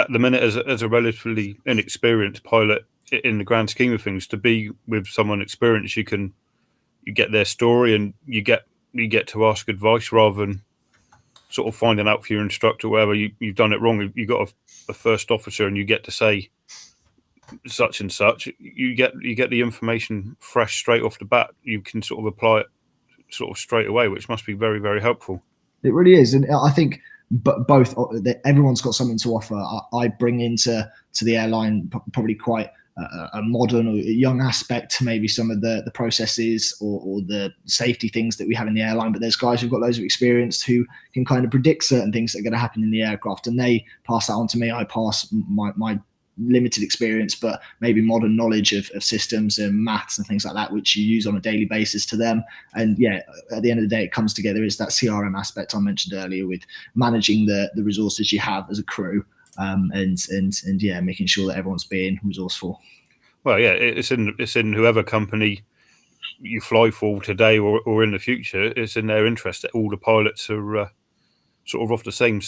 the minute as a relatively inexperienced pilot in the grand scheme of things to be with someone experienced. You get their story and you get to ask advice rather than sort of finding out for your instructor wherever you've done it wrong. You've got a first officer and you get to say such and such. You get the information fresh straight off the bat. You can sort of apply it sort of straight away, which must be very, very helpful. It really is, and I think both everyone's got something to offer. I bring into the airline probably quite a modern or young aspect to maybe some of the processes or the safety things that we have in the airline. But there's guys who've got loads of experience who can kind of predict certain things that are going to happen in the aircraft, and they pass that on to me. I pass my limited experience, but maybe modern knowledge of systems and maths and things like that, which you use on a daily basis to them. And yeah, at the end of the day, it comes together is that CRM aspect I mentioned earlier with managing the resources you have as a crew. And yeah, making sure that everyone's being resourceful. Well, yeah, it's in whoever company you fly for today or in the future. It's in their interest that all the pilots are sort of off the same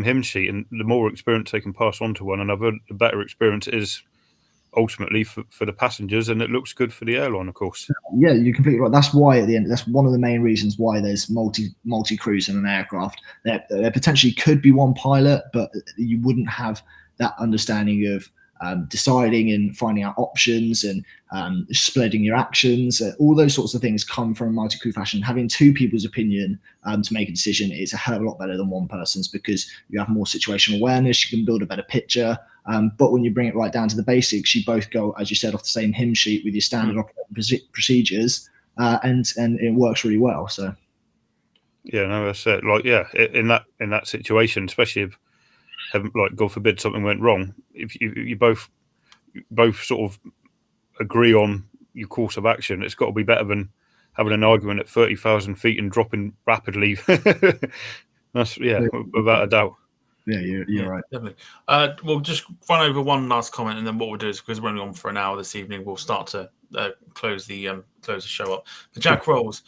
hymn sheet, and the more experience they can pass on to one another, the better experience it is ultimately for the passengers, and it looks good for the airline, of course. Yeah, you're completely right. That's why at the end, that's one of the main reasons why there's multi crews in an aircraft. There potentially could be one pilot, but you wouldn't have that understanding of deciding and finding out options and splitting your actions. All those sorts of things come from a multi-crew fashion. Having two people's opinion to make a decision is a hell of a lot better than one person's, because you have more situational awareness, you can build a better picture. But when you bring it right down to the basics, you both go, as you said, off the same hymn sheet with your standard operating procedures, and it works really well. So, yeah, no, that's it. Like, yeah, in that situation, especially if, like, God forbid something went wrong, if you both sort of agree on your course of action, it's got to be better than having an argument at 30,000 feet and dropping rapidly. That's without a doubt. Yeah, you're right. Definitely. We'll just run over one last comment, and then what we'll do is, because we're only on for an hour this evening, we'll start to close the show up. But Jack Rolls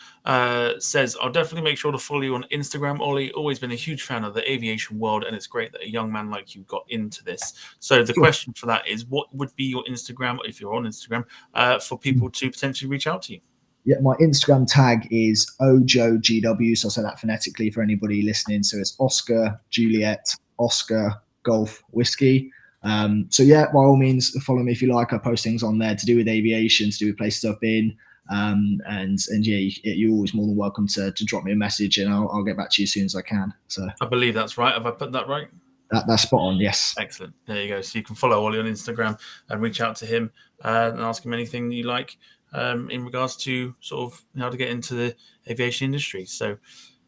says, "I'll definitely make sure to follow you on Instagram, Ollie. Always been a huge fan of the aviation world, and it's great that a young man like you got into this." So the question for that is, what would be your Instagram, if you're on Instagram, for people to potentially reach out to you? Yeah, my Instagram tag is OJOGW, so I'll say that phonetically for anybody listening. So it's Oscar Juliet Oscar Golf Whiskey. So yeah, by all means, follow me if you like. I post things on there to do with aviation, to do with places I've been, and yeah, you're always more than welcome to drop me a message, and I'll get back to you as soon as I can. So I believe that's right. Have I put that right? That's spot on. Yes. Excellent. There you go. So you can follow Ollie on Instagram and reach out to him and ask him anything you like in regards to sort of how to get into the aviation industry. So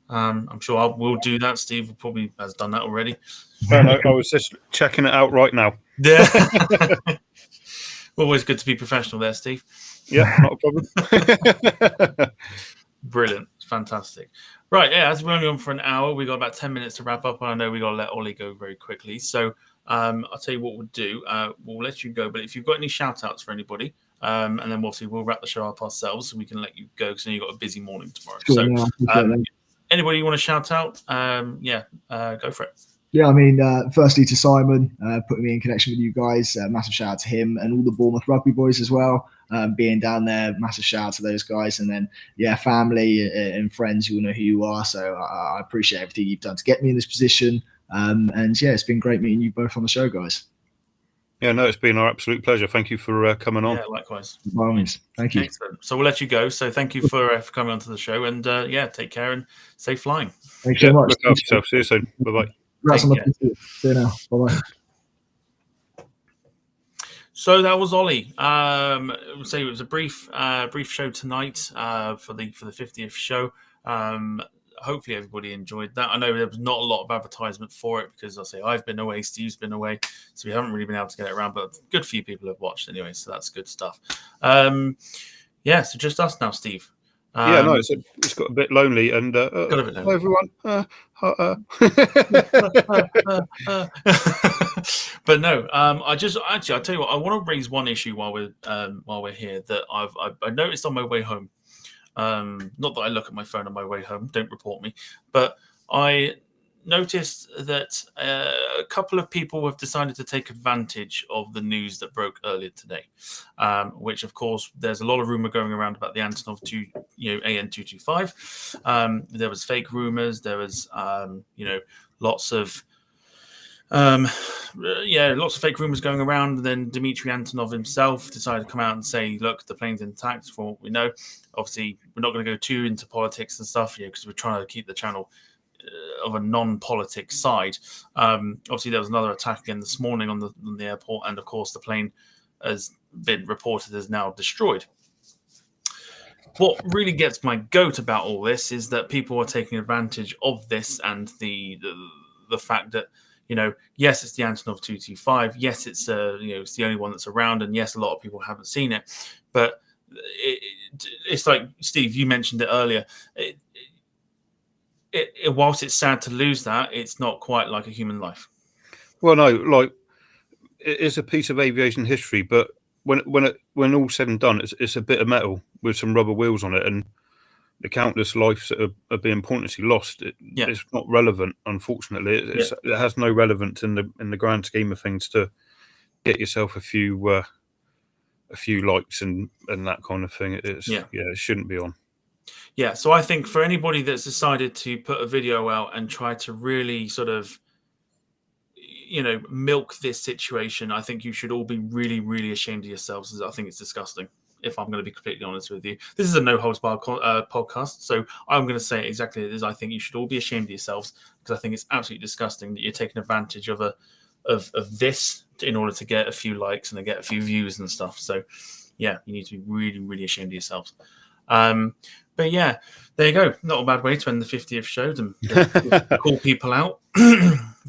I'm sure we'll do that. Steve probably has done that already. No, I was just checking it out right now. Yeah. Always good to be professional there, Steve. Yeah, not a problem. Brilliant. Fantastic. Right, yeah, as we're only on for an hour, we got about 10 minutes to wrap up, and I know we got to let Ollie go very quickly. So I'll tell you what we'll do. We'll let you go, but if you've got any shout-outs for anybody, and then obviously we'll wrap the show up ourselves so we can let you go, because you've got a busy morning tomorrow. So anybody you want to shout out, go for it. Yeah, I mean, firstly to Simon, putting me in connection with you guys, massive shout out to him, and all the Bournemouth rugby boys as well, being down there, massive shout out to those guys. And then, yeah, family and friends who know who you are. So I appreciate everything you've done to get me in this position. And yeah, it's been great meeting you both on the show, guys. Yeah, no, it's been our absolute pleasure. Thank you for coming on. Yeah, likewise. By all means, thank you. Excellent. So we'll let you go. So thank you for coming onto the show, and take care and safe flying. Thanks so much. Look after yourself. See you soon. Bye-bye. Congrats on Take the PC. See you now. Bye-bye. So that was Ollie. Say it was a brief show tonight for the 50th show. Hopefully everybody enjoyed that. I know there was not a lot of advertisement for it because I've been away, Steve's been away, so we haven't really been able to get it around. But a good few people have watched anyway, so that's good stuff. So just us now, Steve. No, it's got a bit lonely, and got a bit lonely. Hi, everyone. But no, I'll tell you what. I want to raise one issue while we're here that I noticed on my way home. Not that I look at my phone on my way home. Don't report me. But I noticed that a couple of people have decided to take advantage of the news that broke earlier today, which, of course, there's a lot of rumor going around about the Antonov AN225. There was fake rumors. There was, lots of fake rumors going around. And then Dmitry Antonov himself decided to come out and say, look, the plane's intact for what we know. Obviously, we're not going to go too into politics and stuff, because we're trying to keep the channel of a non-politic side. Obviously, there was another attack again this morning on the airport, and of course, the plane has been reported as now destroyed. What really gets my goat about all this is that people are taking advantage of this and the fact that, yes, it's the Antonov 225. Yes, it's it's the only one that's around, and yes, a lot of people haven't seen it. But it's like, Steve, you mentioned it earlier. Whilst it's sad to lose that, it's not quite like a human life. Well, no, like, it is a piece of aviation history, but when all's said and done, it's a bit of metal with some rubber wheels on it, and the countless lives that are being pointlessly lost. It's not relevant, unfortunately. It has no relevance in the grand scheme of things to get yourself a few likes and that kind of thing. It shouldn't be on. Yeah, so I think for anybody that's decided to put a video out and try to really sort of, milk this situation, I think you should all be really, really ashamed of yourselves. I think it's disgusting, if I'm going to be completely honest with you. This is a no-holds-barred podcast, so I'm going to say it exactly as it is. I think you should all be ashamed of yourselves, because I think it's absolutely disgusting that you're taking advantage of this in order to get a few likes and to get a few views and stuff. So, yeah, you need to be really, really ashamed of yourselves. But yeah, there you go. Not a bad way to end the 50th show and call people out.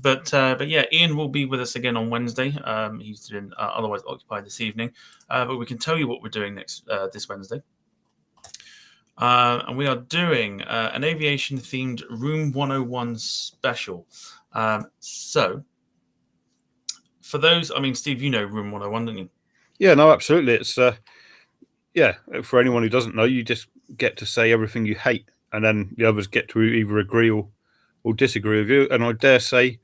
But yeah, Ian will be with us again on Wednesday. He's been otherwise occupied this evening. But we can tell you what we're doing this Wednesday. And we are doing an aviation-themed Room 101 special. So, for those, Steve, you know Room 101, don't you? Yeah, no, absolutely. It's for anyone who doesn't know, you just get to say everything you hate, and then the others get to either agree or disagree with you. And I dare say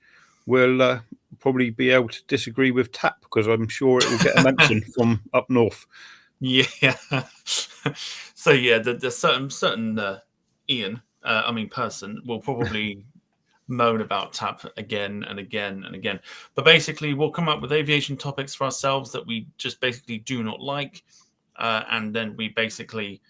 we'll probably be able to disagree with TAP, because I'm sure it will get a mention from up north. Yeah. So yeah, the certain Ian, person will probably moan about TAP again and again and again. But basically, we'll come up with aviation topics for ourselves that we just basically do not like. And then we basically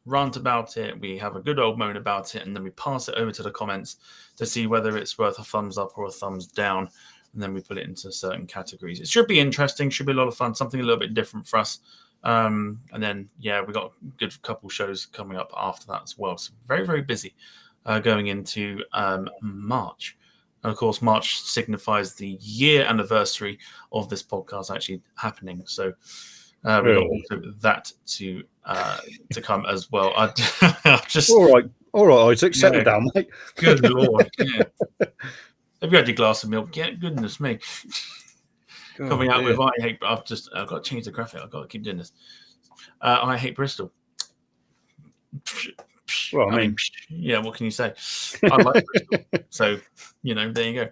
rant about it. We have a good old moan about it, and then we pass it over to the comments to see whether it's worth a thumbs up or a thumbs down. And then we put it into certain categories. It should be interesting. Should be a lot of fun. Something a little bit different for us. And then, we got a good couple shows coming up after that as well. So very, very busy going into March. And of course, March signifies the year anniversary of this podcast actually happening. So we've got also that to come as well. I just all right, Isaac, settle down, mate. Good Lord, yeah. Have you had your glass of milk yet? Goodness me. Coming out with I've got to change the graphic. I've got to keep doing this. I hate Bristol. Well, what can you say? I like Bristol. So, there you go.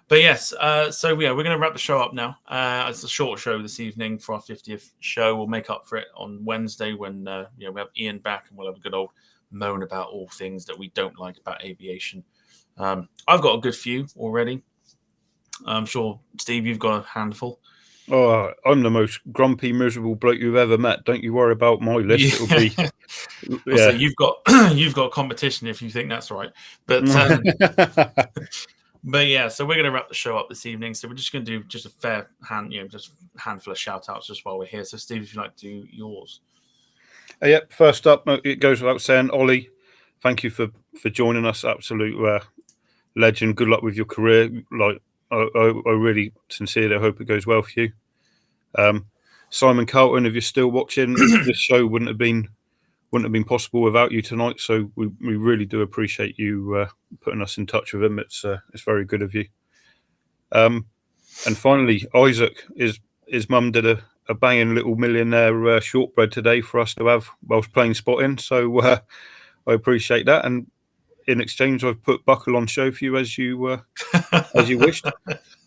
But yes, we're going to wrap the show up now. It's a short show this evening for our 50th show. We'll make up for it on Wednesday when we have Ian back, and we'll have a good old moan about all things that we don't like about aviation. I've got a good few already. I'm sure, Steve, you've got a handful. Oh, I'm the most grumpy, miserable bloke you've ever met. Don't you worry about my list. It'll be, So yeah. you've got competition if you think that's right. But yeah, so we're going to wrap the show up this evening. So we're just going to do just a fair just a handful of shout outs just while we're here. So Steve, if you'd like to do yours. Yep. First up, it goes without saying, Ollie, thank you for joining us. Absolute legend. Good luck with your career. Like, I really sincerely hope it goes well for you. Simon Carlton, if you're still watching, this show wouldn't have been possible without you tonight. So we really do appreciate you putting us in touch with him. It's very good of you. And finally, Isaac, his mum did a banging little millionaire shortbread today for us to have whilst playing spotting. So I appreciate that. And in exchange, I've put Buckle on show for you as you wished.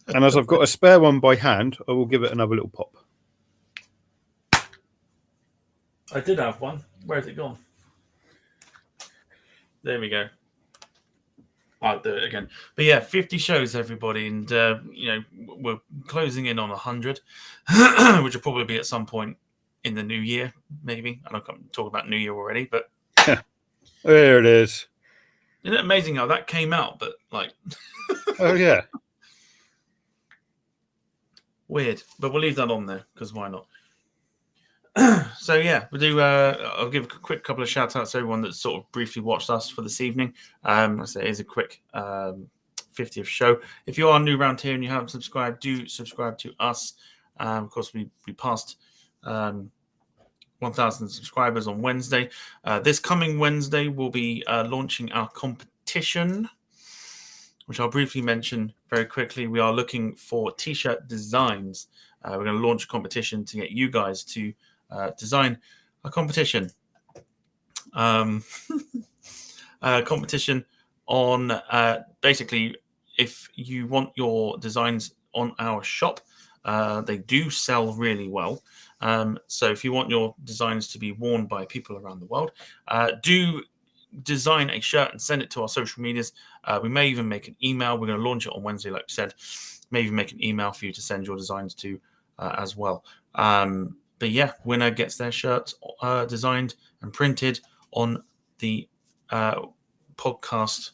And as I've got a spare one by hand, I will give it another little pop. I did have one. Where's it gone? There we go. I'll do it again. But yeah, 50 shows, everybody. And, we're closing in on 100, which will probably be at some point in the new year, maybe. I don't talk about new year already, but there it is. Isn't it amazing how that came out? But like, oh yeah, weird. But we'll leave that on there because why not? So yeah, we'll do. I'll give a quick couple of shout outs to everyone that sort of briefly watched us for this evening. I say it is a quick 50th show. If you are new around here and you haven't subscribed, do subscribe to us. Of course, we passed 1,000 subscribers on Wednesday. This coming Wednesday, we'll be launching our competition, which I'll briefly mention very quickly. We are looking for t-shirt designs. We're going to launch a competition to get you guys to design a competition. Competition on basically if you want your designs on our shop. They do sell really well. So if you want your designs to be worn by people around the world, do design a shirt and send it to our social medias. We may even make an email. We're going to launch it on Wednesday, like I said. May even make an email for you to send your designs to as well. But yeah, winner gets their shirt designed and printed on the podcast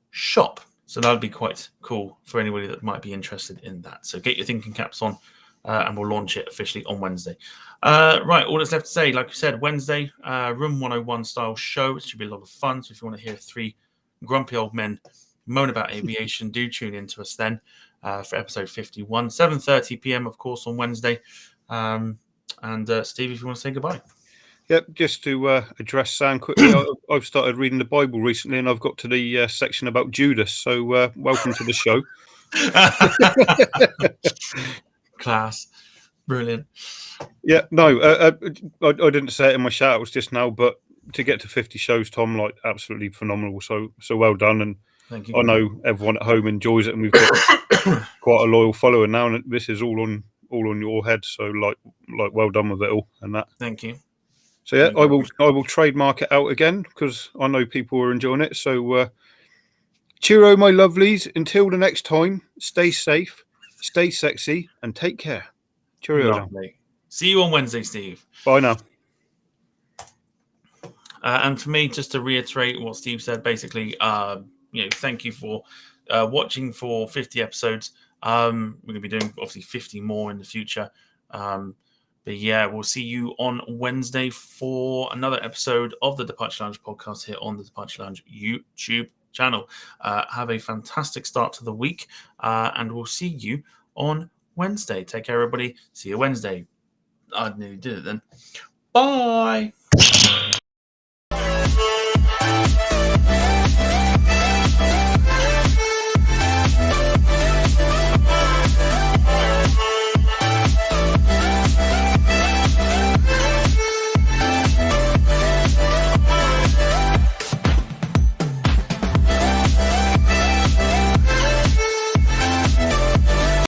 shop. So that would be quite cool for anybody that might be interested in that. So get your thinking caps on and we'll launch it officially on Wednesday. Right, all that's left to say, like I said, Wednesday, Room 101 style show. It should be a lot of fun. So if you want to hear three grumpy old men moan about aviation, do tune in to us then for episode 51. 7:30 p.m., of course, on Wednesday. And Steve, if you want to say goodbye. Yep, just to address Sam quickly, I've started reading the Bible recently and I've got to the section about Judas. So welcome to the show. Class. Brilliant. Yeah, no, I didn't say it in my shout outs just now, but to get to 50 shows, Tom, like absolutely phenomenal. So well done. And Thank you. I know everyone at home enjoys it and we've got quite a loyal follower now. And this is all on your head. So like well done with it all and that. Thank you. So yeah, I will trademark it out again because I know people are enjoying it. So cheerio, my lovelies. Until the next time, stay safe, stay sexy, and take care. Cheerio. Lovely. See you on Wednesday, Steve. Bye now. And for me, just to reiterate what Steve said, basically, thank you for watching for 50 episodes. We're going to be doing obviously 50 more in the future. But yeah, we'll see you on Wednesday for another episode of the Departure Lounge podcast here on the Departure Lounge YouTube channel. Have a fantastic start to the week, and we'll see you on Wednesday. Take care, everybody. See you Wednesday. I nearly did it then. Bye.